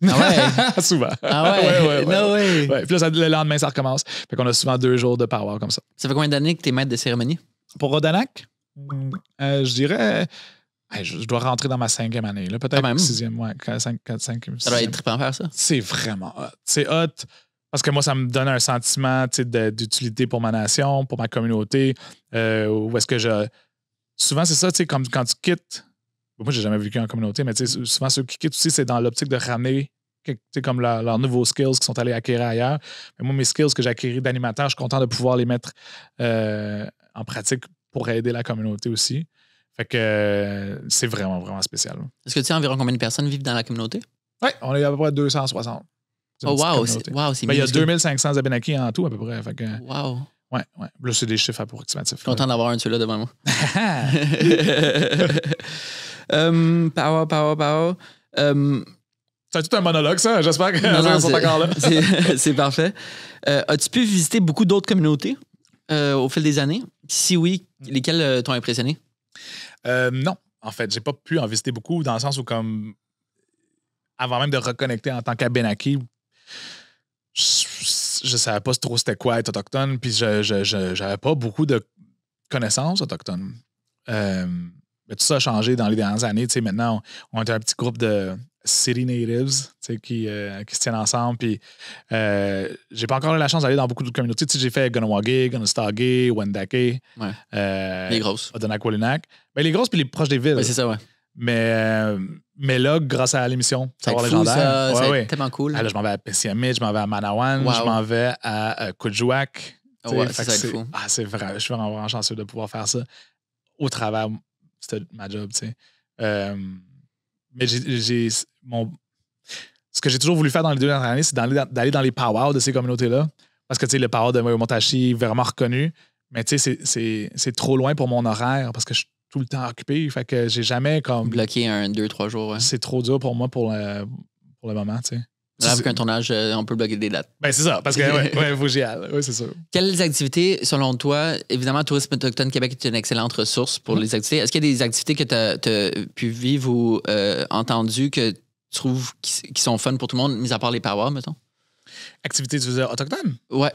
Ah ouais? Souvent. Ah ouais? Ouais. Puis là, le lendemain, ça recommence. Fait qu'on a souvent 2 jours de power comme ça. Ça fait combien d'années que tu es maître de cérémonie? Pour Odanak, je dirais... Je dois rentrer dans ma 5e année. Peut-être 6e, 4-5e. Ça doit être trippant faire ça. C'est vraiment hot. C'est hot parce que moi, ça me donne un sentiment d'utilité pour ma nation, pour ma communauté. Où est-ce que souvent, c'est ça, comme quand tu quittes. Moi, j'ai jamais vécu en communauté, mais souvent, ceux qui quittent aussi, c'est dans l'optique de ramener comme leurs nouveaux skills qui sont allés acquérir ailleurs. Mais moi, mes skills que j'ai acquis d'animateur, je suis content de pouvoir les mettre en pratique pour aider la communauté aussi. Fait que c'est vraiment, vraiment spécial. Est-ce que tu sais environ combien de personnes vivent dans la communauté? Oui, on est à peu près 260. Oh, wow! C'est il y a 2500 Abénakis en tout, à peu près. Fait que, wow! Ouais. Là, c'est des chiffres approximatifs. Je suis content d'avoir un de ceux-là devant moi. Power. C'est tout un monologue, ça. J'espère qu'ils sont encore là. C'est parfait. As-tu pu visiter beaucoup d'autres communautés au fil des années? Si oui, lesquelles t'ont impressionné? Non, en fait, j'ai pas pu en visiter beaucoup dans le sens où, comme avant même de reconnecter en tant qu'Abénaki, je savais pas trop c'était quoi être autochtone, puis j'avais pas beaucoup de connaissances autochtones. Mais tout ça a changé dans les dernières années. Maintenant, on est un petit groupe de City Natives qui se tiennent ensemble. Puis j'ai pas encore eu la chance d'aller dans beaucoup de communautés. J'ai fait Kahnawake, Kanesatake, Wendake, les grosses. Odanak-Wolinak. Ben, les grosses puis les proches des villes. Ouais, c'est ça, ouais. Mais là, grâce à l'émission Savoir légendaire, c'est tellement cool. Là, je m'en vais à Pessimit, je m'en vais à Manawan, je m'en vais à Kuujjuaq. C'est fou. C'est vrai, je suis vraiment chanceux de pouvoir faire ça au travers de ma job. Mais ce que j'ai toujours voulu faire dans les 2 dernières années, c'est d'aller dans les powwows de ces communautés-là. Parce que, tu sais, le powwow de Montachi est vraiment reconnu. Mais, tu sais, c'est trop loin pour mon horaire parce que je suis tout le temps occupé. Fait que j'ai jamais comme. Bloqué 2-3 jours. Ouais. C'est trop dur pour moi pour le moment, tu sais. Là, avec un tournage, on peut bloquer des dates. Ben, c'est ça, parce que il faut que j'y aille. Oui, c'est sûr. Quelles activités, selon toi, évidemment, Tourisme Autochtone Québec est une excellente ressource pour les activités. Est-ce qu'il y a des activités que tu as pu vivre ou entendues que tu trouves qui sont fun pour tout le monde, mis à part les powwows, mettons? Activités, tu veux dire autochtones? Ouais.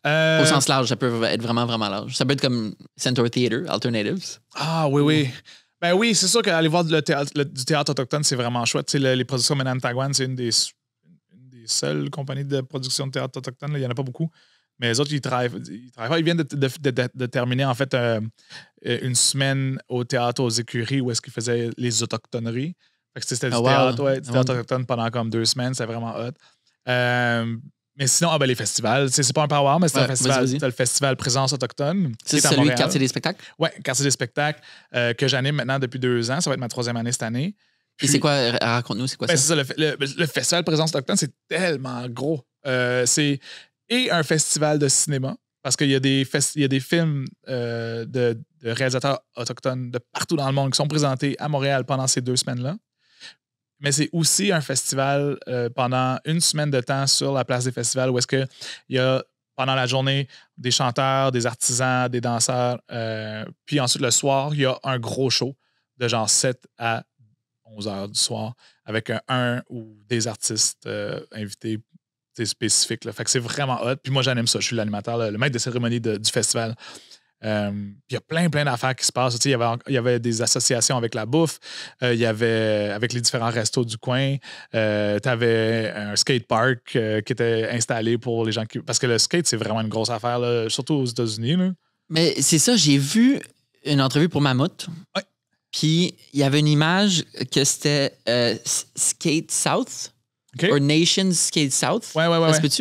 Au sens large, ça peut être vraiment, vraiment large. Ça peut être comme Centaur Theatre, Alternatives. Ah, oui, oui. Ben oui, c'est sûr qu'aller voir du théâtre autochtone, c'est vraiment chouette. Tu sais, les productions Menantagwan, c'est une des seules compagnies de production de théâtre autochtone. Là. Il n'y en a pas beaucoup. Mais les autres, ils travaillent fort. Ils viennent de terminer, en fait, une semaine au théâtre aux Écuries où est-ce qu'ils faisaient les autochtoneries. Fait que c'était du théâtre autochtone pendant comme 2 semaines. C'était vraiment hot. Mais sinon, les festivals. C'est pas un powwow, mais c'est un festival. T'as le festival Présence autochtone. C'est celui de Quartier des spectacles? Oui, Quartier des spectacles, que j'anime maintenant depuis 2 ans. Ça va être ma 3e année cette année. Puis, et c'est quoi? Raconte-nous, c'est quoi ça? C'est ça, le festival Présence autochtone, c'est tellement gros. C'est un festival de cinéma, parce qu'il y a des films de réalisateurs autochtones de partout dans le monde qui sont présentés à Montréal pendant ces 2 semaines-là. Mais c'est aussi un festival pendant 1 semaine de temps sur la place des festivals où est-ce qu'il y a, pendant la journée, des chanteurs, des artisans, des danseurs. Puis ensuite, le soir, il y a un gros show de genre 7 à 11 heures du soir avec un ou des artistes invités spécifiques. Là. Fait que c'est vraiment hot. Puis moi, j'anime ça. Je suis l'animateur, le maître de cérémonie du festival. Il y a plein d'affaires qui se passent. Il y avait des associations avec la bouffe. Il y avait avec les différents restos du coin. Tu avais un skatepark qui était installé pour les gens qui... Parce que le skate, c'est vraiment une grosse affaire, là, surtout aux États-Unis. Là. Mais c'est ça, j'ai vu une entrevue pour Mammouth. Ouais. Puis il y avait une image que c'était Skate South. Okay. Or Nation Skate South. Ouais.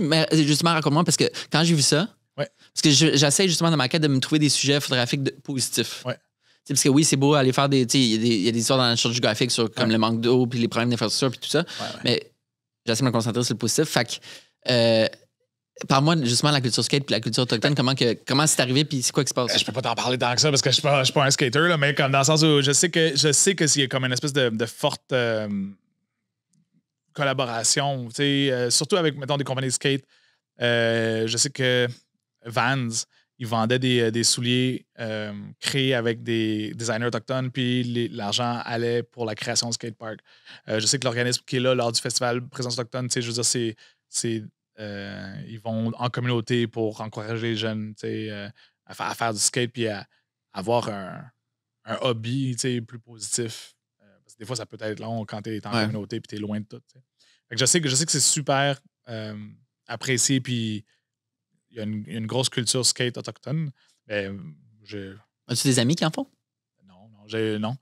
Mais justement, raconte-moi, parce que quand j'ai vu ça, parce que j'essaie justement dans ma quête de me trouver des sujets photographiques positifs. Ouais. Parce que oui, c'est beau aller faire des. Il y a des histoires dans la National Geographic sur comme le manque d'eau puis les problèmes d'infrastructure puis tout ça. Mais j'essaie de me concentrer sur le positif. Fait que. Parle-moi justement de la culture skate puis la culture autochtone. Comment c'est arrivé puis c'est quoi qui se passe? Je peux pas t'en parler tant que ça parce que je suis pas un skater, là, mais comme dans le sens où je sais que s'il y a comme une espèce de forte collaboration, surtout avec, mettons, des compagnies de skate. Je sais que Vans, ils vendaient des souliers créés avec des designers autochtones, puis l'argent allait pour la création de skatepark. Je sais que l'organisme qui est là lors du festival Présence autochtone, je veux dire, ils vont en communauté pour encourager les jeunes à faire du skate puis à avoir un hobby plus positif. Parce que des fois, ça peut être long quand tu es en communauté et tu es loin de tout. Fait que je sais que c'est super apprécié puis il y a une grosse culture skate autochtone. As-tu des amis qui en font? Non.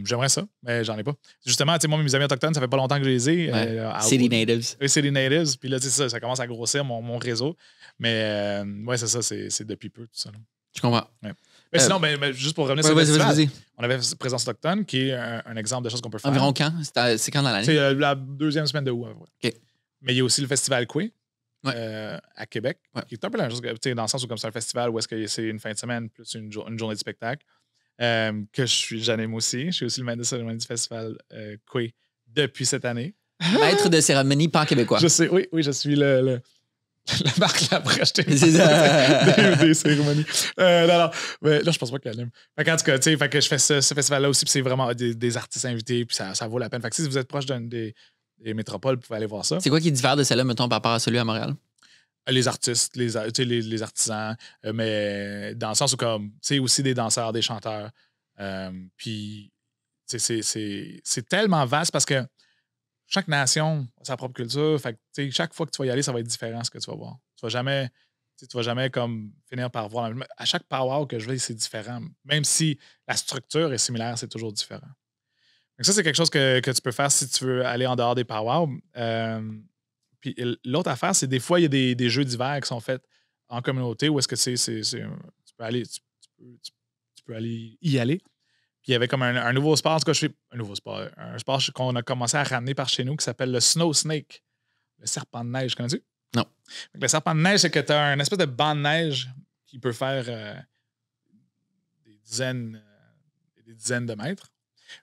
J'aimerais ça, mais j'en ai pas. Justement, moi, mes amis autochtones, ça fait pas longtemps que je les ai. City Natives. Oui, City Natives. Puis là, ça commence à grossir mon réseau. Mais c'est ça, c'est depuis peu, tout ça. Là. Je comprends. Ouais. Mais sinon, juste pour revenir sur le festival, on avait Présence autochtone, qui est un exemple de choses qu'on peut faire. Environ quand? C'est quand dans l'année? C'est la 2e semaine de août. OK. Mais il y a aussi le festival Coué. À Québec, qui est un peu la même chose, dans le sens où comme c'est un festival où est-ce que c'est une fin de semaine plus une journée de spectacle, que j'anime aussi. Je suis aussi le maître de cérémonie du festival Coué depuis cette année. Maître de cérémonie pan-québécois. Je sais, oui, je suis la marque Labrèche des cérémonies. Non, mais là, je pense pas qu'elle aime. En tout cas, fait que je fais ce festival-là aussi, puis c'est vraiment des artistes invités, puis ça vaut la peine. Fait que si vous êtes proche des métropoles, vous pouvez aller voir ça. C'est quoi qui diffère de celle-là, mettons, par rapport à celui à Montréal? Les artistes, les artisans, mais dans le sens où, comme, tu sais, aussi des danseurs, des chanteurs. Puis, c'est tellement vaste parce que chaque nation a sa propre culture. Fait que, chaque fois que tu vas y aller, ça va être différent ce que tu vas voir. Tu vas jamais comme finir par voir. À chaque powwow que je vais, c'est différent. Même si la structure est similaire, c'est toujours différent. Donc ça, c'est quelque chose que tu peux faire si tu veux aller en dehors des powwows. Puis l'autre affaire, c'est des fois, il y a des jeux d'hiver qui sont faits en communauté où est-ce que tu peux aller y aller. Puis il y avait comme un nouveau sport, en tout cas, un sport qu'on a commencé à ramener par chez nous qui s'appelle le Snow Snake, le serpent de neige. Connais-tu? Non. Le serpent de neige, c'est que tu as un espèce de banc de neige qui peut faire des dizaines de mètres.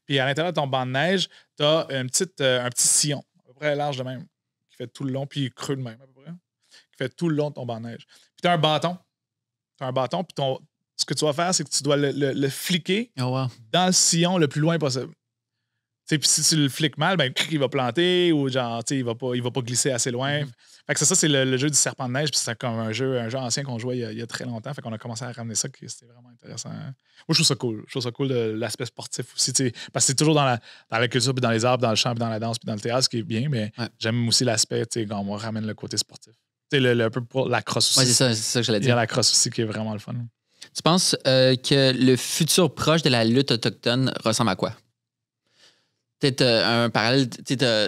Puis à l'intérieur de ton banc de neige, tu as un petit sillon, à peu près large de même, qui fait tout le long, puis creux de même, à peu près, qui fait tout le long de ton banc de neige. Puis tu as un bâton. Puis ce que tu vas faire, c'est que tu dois le fliquer dans le sillon le plus loin possible. Puis si tu le fliques mal, ben, il va planter ou genre, il va pas glisser assez loin. Fait que ça, c'est le jeu du serpent de neige. Puis c'est comme un jeu ancien qu'on jouait il y a très longtemps. Fait qu'on a commencé à ramener ça, c'était vraiment intéressant. Moi, je trouve ça cool. Je trouve ça cool de l'aspect sportif aussi. Parce que c'est toujours dans la culture, puis dans les arts, puis dans le chant, puis dans la danse, puis dans le théâtre, ce qui est bien. Mais j'aime aussi l'aspect, quand on ramène le côté sportif. Un peu pour la crosse aussi. Oui, c'est ça que j'allais dire. Il y a la crosse aussi qui est vraiment le fun. Tu penses que le futur proche de la lutte autochtone ressemble à quoi? Peut-être un parallèle,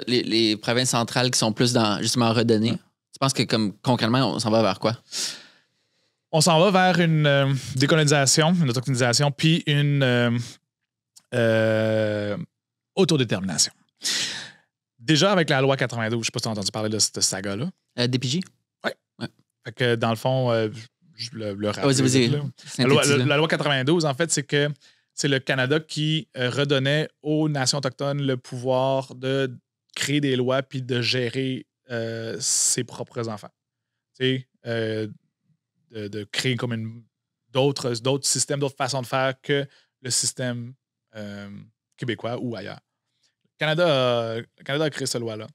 les provinces centrales qui sont plus dans, justement, redonner. Tu penses que, comme concrètement, on s'en va vers quoi? On s'en va vers une décolonisation, une autochtonisation, puis une autodétermination. Déjà, avec la loi 92, je ne sais pas si tu as entendu parler de cette saga-là. DPJ? Oui. Fait que, dans le fond, je le rappelle. Vas-y. La loi 92, en fait, c'est que c'est le Canada qui redonnait aux nations autochtones le pouvoir de créer des lois puis de gérer ses propres enfants. De créer comme d'autres systèmes, d'autres façons de faire que le système québécois ou ailleurs. Le Canada a créé cette loi-là.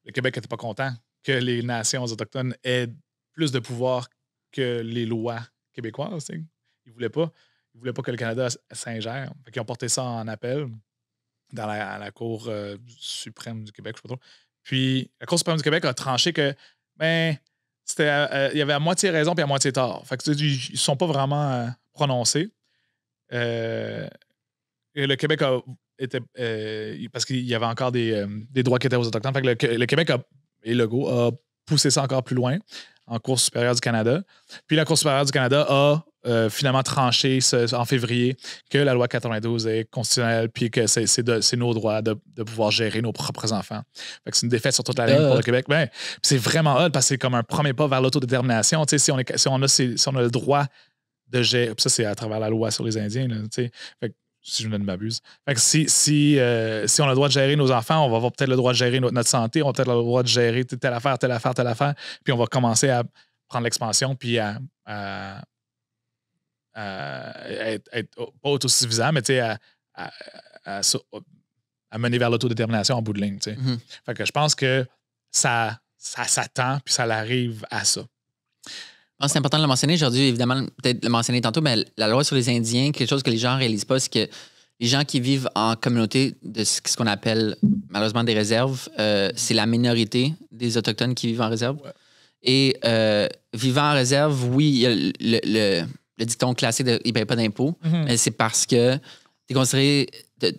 Le Québec n'était pas content que les nations autochtones aient plus de pouvoir que les lois québécoises. Ils ne voulaient pas. Ils ne voulaient pas que le Canada s'ingère. Ils ont porté ça en appel à la Cour suprême du Québec, je sais pas trop. Puis la Cour suprême du Québec a tranché que il y avait à moitié raison et à moitié tort. Fait que, ils ne sont pas vraiment prononcés. Et le Québec parce qu'il y avait encore des droits qui étaient aux Autochtones. Fait que le Québec et Legault a poussé ça encore plus loin en Cour supérieure du Canada. Puis la Cour supérieure du Canada a finalement tranché en février que la loi 92 est constitutionnelle puis que c'est nos droits de pouvoir gérer nos propres enfants. Fait que c'est une défaite sur toute la ligne pour le Québec. Ben, c'est vraiment hot parce que c'est comme un premier pas vers l'autodétermination. Si on a le droit de gérer... Ça, c'est à travers la loi sur les Indiens. Là, fait que, si je ne m'abuse. Fait que si on a le droit de gérer nos enfants, on va avoir peut-être le droit de gérer notre santé, on va peut-être le droit de gérer telle affaire, puis on va commencer à prendre l'expansion puis à être pas autosuffisant, mais à mener vers l'autodétermination en bout de ligne. Fait que je pense que ça s'attend puis ça arrive à ça. C'est important de le mentionner aujourd'hui, évidemment, peut-être le mentionner tantôt, mais la loi sur les Indiens, quelque chose que les gens ne réalisent pas, c'est que les gens qui vivent en communauté de ce qu'on appelle malheureusement des réserves, c'est la minorité des Autochtones qui vivent en réserve. Ouais. Et vivant en réserve, oui, il y a le dicton classique de « ils ne payent pas d'impôts », mais c'est parce que tu es considéré...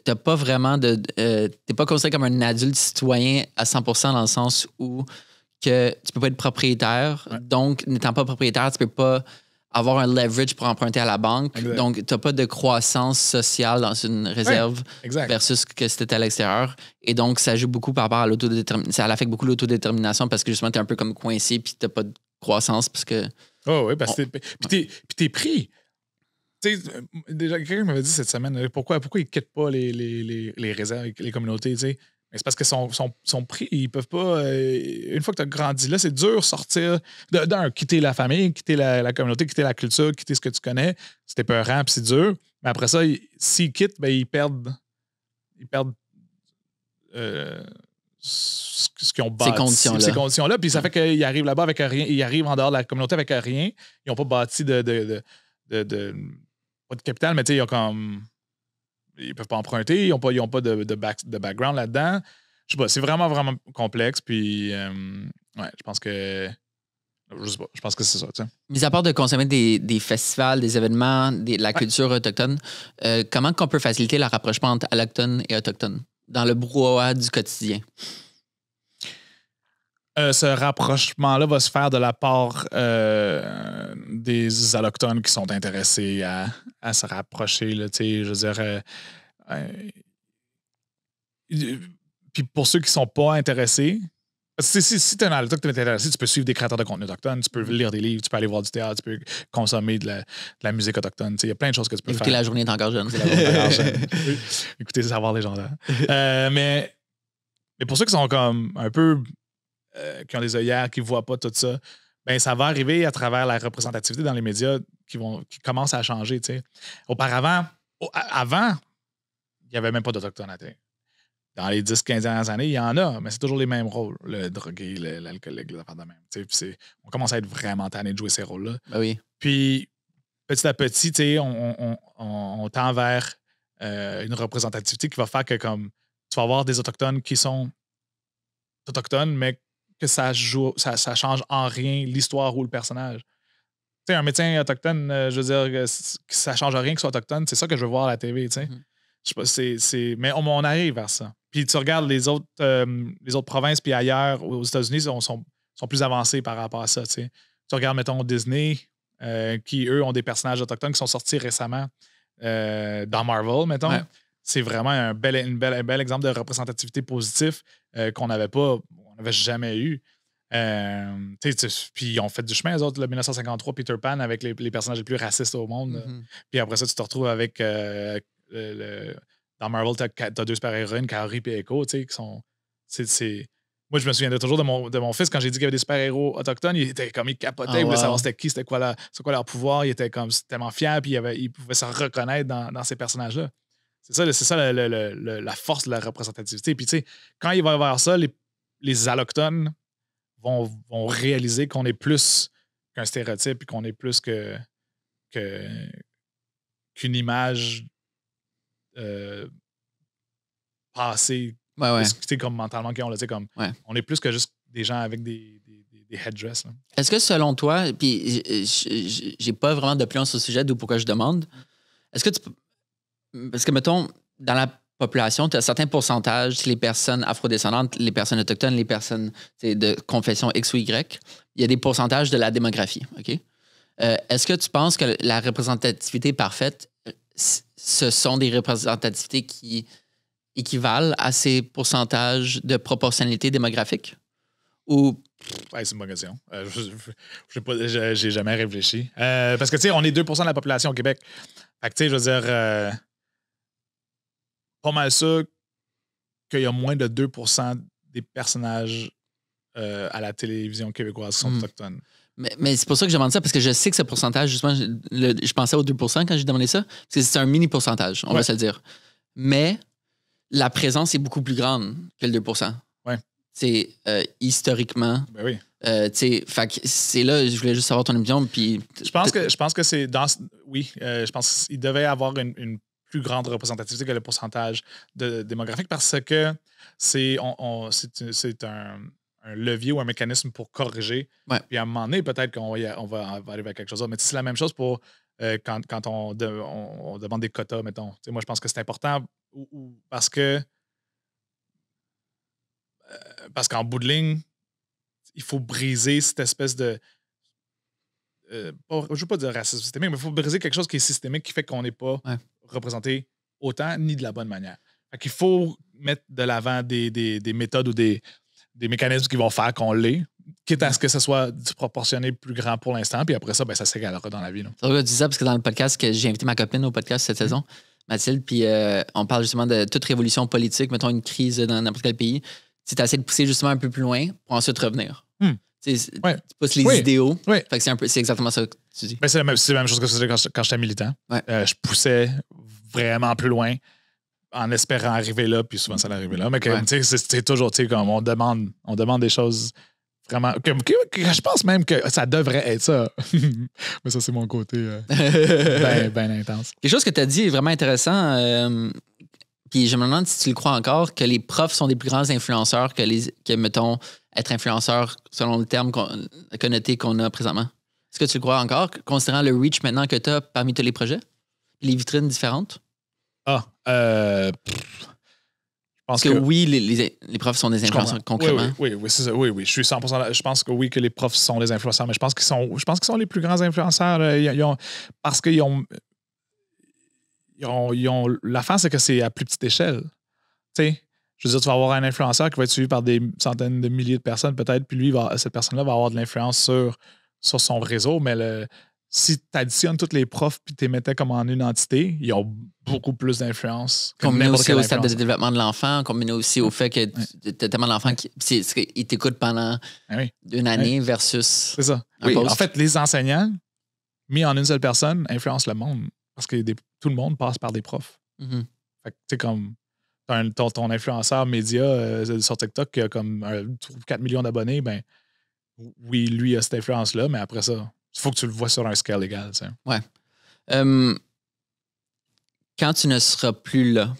T'as pas vraiment t'es pas considéré comme un adulte citoyen à 100% dans le sens où que tu peux pas être propriétaire. Ouais. Donc, n'étant pas propriétaire, tu peux pas avoir un leverage pour emprunter à la banque. Exact. Donc, tu n'as pas de croissance sociale dans une réserve versus que c'était à l'extérieur. Et donc, ça joue beaucoup par rapport à l'autodétermination. Ça affecte beaucoup l'autodétermination parce que justement, tu es un peu comme coincé puis tu n'as pas de croissance parce que... Oh oui, parce que t'es pris. Tu sais, déjà, quelqu'un m'avait dit cette semaine, pourquoi ils ne quittent pas les réserves, les communautés, tu sais? Mais c'est parce qu'ils sont pris. Ils peuvent pas. Une fois que tu as grandi là, c'est dur sortir. D'un, quitter la famille, quitter la communauté, quitter la culture, quitter ce que tu connais. C'est épeurant puis c'est dur. Mais après ça, s'ils quittent, ben, ils perdent ce qu'ils ont bâti. Ces conditions-là. Puis ça fait qu'ils arrivent là-bas avec rien. Ils arrivent en dehors de la communauté avec rien. Ils n'ont pas bâti pas de capital, mais tu sais, ils ont comme. Ils peuvent pas emprunter, ils n'ont pas de background là-dedans. Je sais pas, c'est vraiment, vraiment complexe. Puis, je pense que. Je sais pas, je pense que c'est ça. T'sais. Mis à part de consommer des festivals, des événements, de la culture autochtone, comment on peut faciliter le rapprochement entre allochtones et autochtones dans le brouhaha du quotidien? Ce rapprochement-là va se faire de la part des Allochtones qui sont intéressés à se rapprocher. Là, je veux dire, puis pour ceux qui ne sont pas intéressés, si tu es un Allochtone qui est intéressé, tu peux suivre des créateurs de contenu autochtones, tu peux lire des livres, tu peux aller voir du théâtre, tu peux consommer de la musique autochtone. Il y a plein de choses que tu peux faire. Écouter La journée est encore jeune. C'est la journée est encore jeune. Écoutez Savoir légendaire. Mais pour ceux qui sont comme un peu qui ont des œillères, qui ne voient pas tout ça, ben ça va arriver à travers la représentativité dans les médias qui commencent à changer. T'sais. Auparavant, avant, il n'y avait même pas d'Autochtones à télé. Dans les 10-15 dernières années, il y en a, mais c'est toujours les mêmes rôles. Le drogué, l'alcoolique, les affaires de même. On commence à être vraiment tanné de jouer ces rôles-là. Ben oui. Puis, petit à petit, on tend vers une représentativité qui va faire que comme tu vas avoir des Autochtones qui sont autochtones, mais que ça change en rien l'histoire ou le personnage. Tu sais, un médecin autochtone, je veux dire, que ça change rien qu'il soit autochtone, c'est ça que je veux voir à la TV, tu sais. Je sais pas, mais on arrive vers ça. Puis tu regardes les autres provinces, puis ailleurs, aux États-Unis, sont plus avancés par rapport à ça, tu sais. Tu regardes, mettons, Disney, qui, eux, ont des personnages autochtones qui sont sortis récemment dans Marvel, mettons. Ouais. C'est vraiment un bel exemple de représentativité positive qu'on n'avait jamais eu. Puis ils ont fait du chemin, eux autres, le 1953, Peter Pan, avec les personnages les plus racistes au monde. Puis après ça, tu te retrouves avec dans Marvel, t'as deux super-héroïnes, Kaori et Echo, qui sont. Moi, je me souviendrai toujours de mon fils quand j'ai dit qu'il y avait des super-héros autochtones. Il capotait, il voulait savoir c'était quoi leur pouvoir. Il était comme tellement fier, puis il pouvait se reconnaître dans ces personnages-là. C'est ça la force de la représentativité. Puis, tu sais, quand il va y avoir ça, les Allochtones vont réaliser qu'on est plus qu'un stéréotype et qu'on est plus qu'une image passée. Ouais. Comme mentalement, on est plus que juste des gens avec des headdress. Là. Est-ce que selon toi, puis j'ai pas vraiment d'opinion sur ce sujet, d'où pourquoi je demande, est-ce que parce que, mettons, dans la population, tu as certains pourcentages, les personnes afrodescendantes, les personnes autochtones, les personnes de confession X ou Y, il y a des pourcentages de la démographie, OK? Est-ce que tu penses que la représentativité parfaite, ce sont des représentativités qui équivalent à ces pourcentages de proportionnalité démographique? Ou... Ouais, c'est une bonne question. J'ai jamais réfléchi. Parce que, tu sais, on est 2 % de la population au Québec. Fait que, tu sais, je veux dire... pas mal sûr qu'il y a moins de 2 % des personnages à la télévision québécoise qui sont autochtones. Mais c'est pour ça que je demande ça, parce que je sais que ce pourcentage, justement, je pensais aux 2 % quand j'ai demandé ça, parce que c'est un mini pourcentage, on va se le dire. Mais la présence est beaucoup plus grande que le 2 %. Ouais. C'est historiquement. Ben oui. Fait que c'est là, je voulais juste savoir ton opinion. Puis je pense que c'est dans. Oui, je pense qu'il devait y avoir une plus grande représentativité que le pourcentage démographique parce que c'est un levier ou un mécanisme pour corriger. Ouais. Puis à un moment donné, peut-être qu'on va arriver à quelque chose d'autre. Mais c'est la même chose pour quand on demande des quotas, mettons. T'sais, moi, je pense que c'est important parce qu'en bout de ligne, il faut briser cette espèce de... je ne veux pas dire racisme systémique, mais il faut briser quelque chose qui est systémique qui fait qu'on n'est pas représenté autant ni de la bonne manière. Fait qu'il faut mettre de l'avant des méthodes ou des mécanismes qui vont faire qu'on l'est, quitte à ce que ce soit proportionné plus grand pour l'instant, puis après ça, ben, ça s'égalera dans la vie. C'est vrai que tu dis ça parce que dans le podcast, que j'ai invité ma copine au podcast cette saison, Mathilde, puis on parle justement de toute révolution politique, mettons une crise dans n'importe quel pays. Tu essaies de pousser justement un peu plus loin pour ensuite revenir. Tu pousses les idéaux. Oui. Fait que c'est exactement ça que tu dis. Ben, c'est la même chose que je faisais quand j'étais militant. Ouais. Je poussais vraiment plus loin en espérant arriver là, puis souvent ça arrivait là. Mais c'est toujours, comme on demande des choses vraiment... Que je pense même que ça devrait être ça. Mais ça, c'est mon côté bien intense. Quelque chose que tu as dit est vraiment intéressant. Puis je me demande si tu le crois encore, que les profs sont des plus grands influenceurs que mettons, être influenceur selon le terme connoté qu'on a présentement. Est-ce que tu le crois encore, considérant le reach maintenant que tu as parmi tous les projets? Les vitrines différentes? Je Parce que oui, les profs sont des influenceurs concrètement. Oui, c'est ça. Oui, je suis 100% là. Je pense que oui, que les profs sont des influenceurs, mais je pense qu'ils sont les plus grands influenceurs. Parce qu'ils ont l'affaire, c'est que c'est à plus petite échelle. Tu sais, je veux dire, tu vas avoir un influenceur qui va être suivi par des centaines de milliers de personnes, peut-être, puis lui, cette personne-là va avoir de l'influence sur son réseau, mais si tu additionnes tous les profs puis tu les mettais comme en une entité, ils ont beaucoup plus d'influence. Combiné aussi au stade de développement de l'enfant, combiné aussi au fait que tu as tellement d'enfants qui t'écoutent pendant une année versus. C'est ça. En fait, les enseignants, mis en une seule personne, influencent le monde parce que tout le monde passe par des profs. Mm-hmm. Fait que, tu sais, comme ton influenceur média sur TikTok qui a comme 4 millions d'abonnés, ben oui, lui a cette influence-là, mais après ça, il faut que tu le vois sur un scale égal. Tu sais. Ouais. Quand tu ne seras plus là,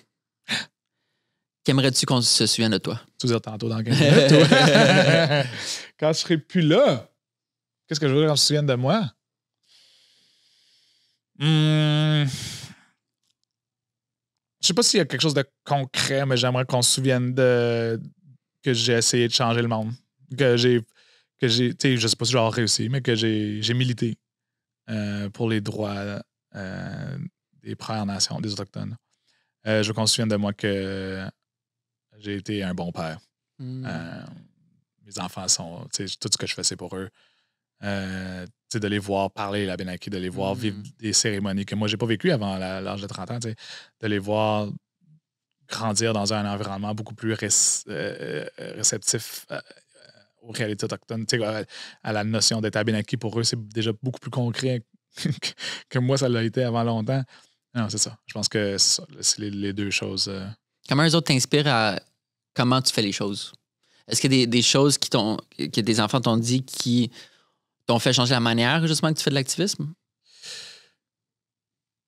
qu'aimerais-tu qu'on se souvienne de toi? Tu veux dire tantôt dans 15 minutes, toi? Quand je serai plus là, qu'est-ce que je voudrais qu'on se souvienne de moi? Je sais pas s'il y a quelque chose de concret, mais j'aimerais qu'on se souvienne que j'ai essayé de changer le monde. Que j'ai tu sais, je sais pas si j'aurais réussi, mais que j'ai milité pour les droits des Premières Nations, des Autochtones. Je veux qu'on se souvienne de moi que j'ai été un bon père. Mes enfants sont, tu sais, tout ce que je fais, c'est pour eux. De les voir parler la Benaki, de les voir vivre des cérémonies que moi, j'ai pas vécues avant l'âge de 30 ans, de les voir grandir dans un environnement beaucoup plus réceptif aux réalités autochtones, à la notion d'être Abénaki. Pour eux, c'est déjà beaucoup plus concret que moi, ça l'a été avant longtemps. Non, c'est ça. Je pense que c'est les deux choses. Comment eux autres t'inspirent à comment tu fais les choses? Est-ce qu'il y a des choses que des enfants t'ont dit qui t'ont fait changer la manière, justement, que tu fais de l'activisme?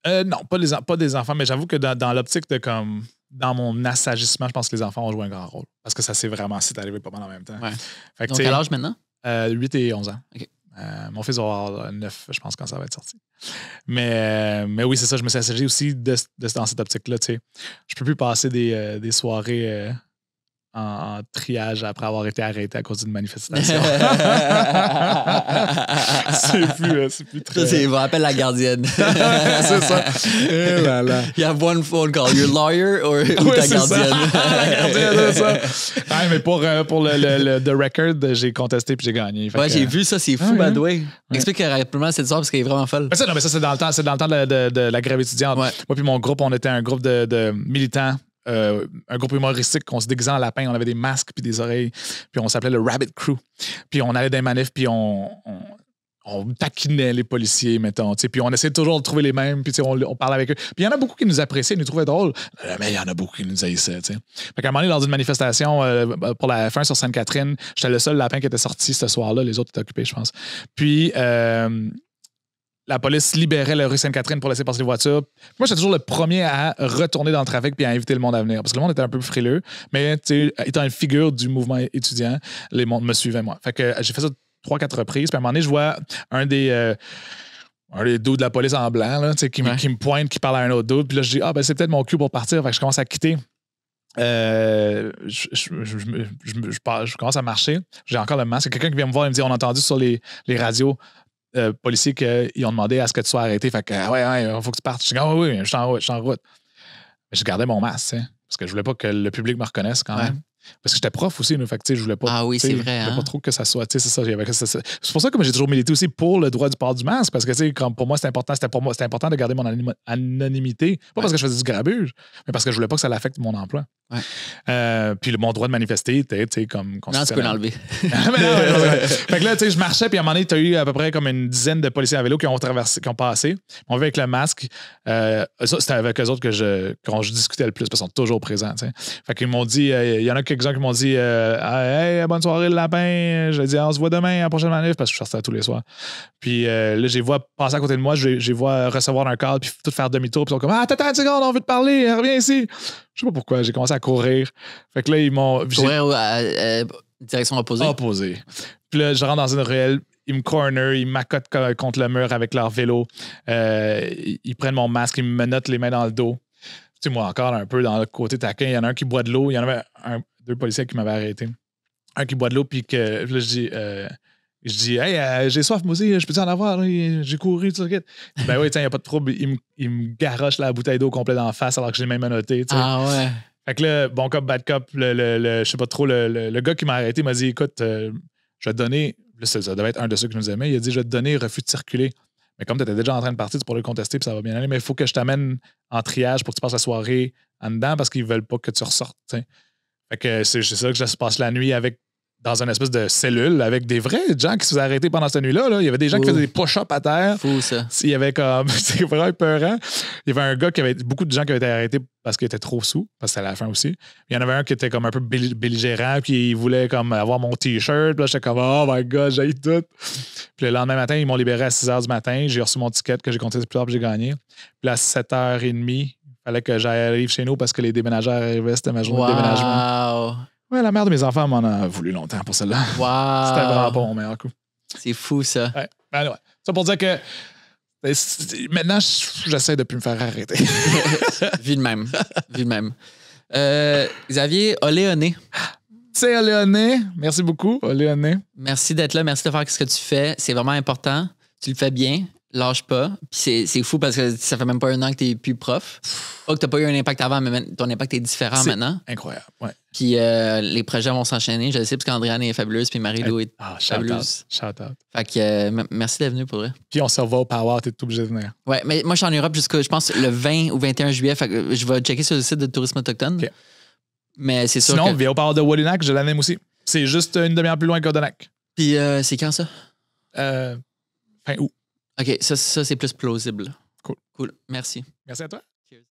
Non, pas des enfants, mais j'avoue que dans l'optique de comme dans mon assagissement, je pense que les enfants ont joué un grand rôle. Parce que ça s'est vraiment arrivé pas mal en même temps. Ouais. Fait que, donc, quel âge maintenant? 8 et 11 ans. Okay. Mon fils va avoir 9, je pense, quand ça va être sorti. Mais oui, c'est ça, je me suis assagi aussi dans cette optique-là. Je peux plus passer des soirées en triage après avoir été arrêté à cause d'une manifestation. c'est plus très... Ça, il va appeler la gardienne. C'est ça. Eh là là. You have one phone call. Your lawyer ou ta gardienne? La gardienne, c'est ça. Ouais, mais pour le The Record, j'ai contesté puis j'ai gagné. Ouais, j'ai vu ça, c'est fou, by the way. Explique rapidement cette histoire parce qu'elle est vraiment folle. Mais ça, c'est dans le temps de la grève étudiante. Ouais. Moi puis mon groupe, on était un groupe de militants. Un groupe humoristique qu'on se déguisait en lapin, on avait des masques puis des oreilles, puis on s'appelait le Rabbit Crew. Puis on allait dans les manifs, puis on taquinait les policiers, mettons. Puis on essayait toujours de trouver les mêmes, puis on parlait avec eux. Puis il y en a beaucoup qui nous appréciaient, nous trouvaient drôles, mais il y en a beaucoup qui nous haïssaient. Fait qu'à un moment donné, dans une manifestation pour la F1 sur Sainte-Catherine, j'étais le seul lapin qui était sorti ce soir-là, les autres étaient occupés, je pense. Puis la police libérait la rue Sainte-Catherine pour laisser passer les voitures. Moi, j'étais toujours le premier à retourner dans le trafic puis à inviter le monde à venir. Parce que le monde était un peu frileux, mais étant une figure du mouvement étudiant, les mondes me suivaient, moi. Fait que j'ai fait ça 3-4 reprises. Puis à un moment donné, je vois un des dos de la police en blanc là, qui me pointe, qui parle à un autre dos. Puis là, je dis, c'est peut-être mon cue pour partir. Fait que je commence à quitter. Je commence à marcher. J'ai encore le masque. Quelqu'un qui vient me voir et me dit, on a entendu sur les radios policiers qu'ils ont demandé à ce que tu sois arrêté. Fait que, il faut que tu partes. Je dis, oui, je suis en route. Mais je gardais mon masque, parce que je voulais pas que le public me reconnaisse quand même. Parce que j'étais prof aussi, fait que je voulais pas. Ah oui, c'est vrai. Je voulais pas trop que ça soit. C'est ça. C'est pour ça que j'ai toujours milité aussi pour le droit du port du masque, parce que pour moi, c'était important de garder mon anonymité. Pas parce que je faisais du grabuge, mais parce que je voulais pas que ça l'affecte mon emploi. Ouais. Puis mon droit de manifester était comme non, tu peux l'enlever. Fait que là, je marchais, puis à un moment donné, tu as eu à peu près comme une dizaine de policiers à vélo qui ont passé. On va avec le masque. C'était avec eux autres quand je discutais le plus, parce qu'ils sont toujours présents. T'sais. Fait qu'ils m'ont dit, il y en a quelques-uns qui m'ont dit hey, bonne soirée le lapin. J'ai dit on se voit demain à la prochaine manif, parce que je sortais tous les soirs. Puis là, je les vois passer à côté de moi, je les vois recevoir un call, puis tout faire demi-tour, puis ils sont comme attends une seconde, on veut te parler, reviens ici. Je sais pas pourquoi, j'ai commencé à courir. Fait que là, ils m'ont. Courir direction opposée. Opposée. Puis là, je rentre dans une ruelle, ils me corner, ils m'accotent contre le mur avec leur vélo. Ils prennent mon masque, ils me menottent les mains dans le dos. sais, moi, encore un peu dans le côté taquin, il y en a un qui boit de l'eau. Il y en avait deux policiers qui m'avaient arrêté. Un qui boit de l'eau, puis que là, je dis, hey, j'ai soif, moi aussi, je peux-tu en avoir? Là? J'ai couru, tout ça. Ben oui, tiens, il n'y a pas de trouble. Il me garoche la bouteille d'eau complète en face alors que j'ai même menotté. Ah ouais. Fait que là, bon cop, bad cop, je sais pas trop, le gars qui m'a arrêté m'a dit, écoute, je vais te donner, là, ça devait être un de ceux qui nous aimait, il a dit, je vais te donner refus de circuler. Mais comme tu étais déjà en train de partir, tu pourrais le contester, puis ça va bien aller, mais il faut que je t'amène en triage pour que tu passes la soirée en dedans parce qu'ils veulent pas que tu ressortes. T'sais. Fait que c'est ça que je passe la nuit dans une espèce de cellule avec des vrais gens qui se faisaient arrêter pendant cette nuit-là. Là. Il y avait des gens qui faisaient des push-ups à terre. Fou, ça. Il y avait comme. C'est vraiment épeurant. Il y avait un gars beaucoup de gens qui avaient été arrêtés parce qu'ils étaient trop sous, parce que c'était à la fin aussi. Il y en avait un qui était comme un peu belligérant, puis il voulait comme avoir mon T-shirt. Puis là, j'étais comme, oh my God, j'ai tout. Puis le lendemain matin, ils m'ont libéré à 6 h du matin. J'ai reçu mon ticket que j'ai compté plus tard, puis j'ai gagné. Puis à 7 h 30, il fallait que j'arrive chez nous parce que les déménageurs arrivaient. C'était ma journée de déménagement. Ouais, la mère de mes enfants m'en a voulu longtemps pour celle-là. Wow. C'était vraiment pas mon meilleur coup. C'est fou, ça. Ouais. Ben, ouais. Ça pour dire que maintenant, j'essaie de plus me faire arrêter. Vu de même. Vu de même. Xavier, Oléoné. C'est Oléoné. Merci beaucoup, Oléoné. Merci d'être là. Merci de faire ce que tu fais. C'est vraiment important. Tu le fais bien. Lâche pas. Puis c'est fou parce que ça fait même pas un an que t'es plus prof. Pas que t'as pas eu un impact avant, mais ton impact est différent maintenant. Incroyable, ouais. Puis les projets vont s'enchaîner. Je le sais parce qu'Andréane est fabuleuse puis Marie-Lou est fabuleuse. Shout out. Fait que merci d'être venu pour vrai. Puis on se revoit au Power, t'es tout obligé de venir. Ouais, mais moi je suis en Europe jusqu'à, je pense, le 20 ou 21 juillet. Fait que je vais checker sur le site de Tourisme Autochtone. Okay. Mais c'est sûr. Sinon, viens au Power de Wallinac, je l'anime aussi. C'est juste une demi-heure plus loin qu'Odonac. Puis c'est quand ça? Fin août. OK, ça c'est plus plausible. Cool. Merci. Merci à toi.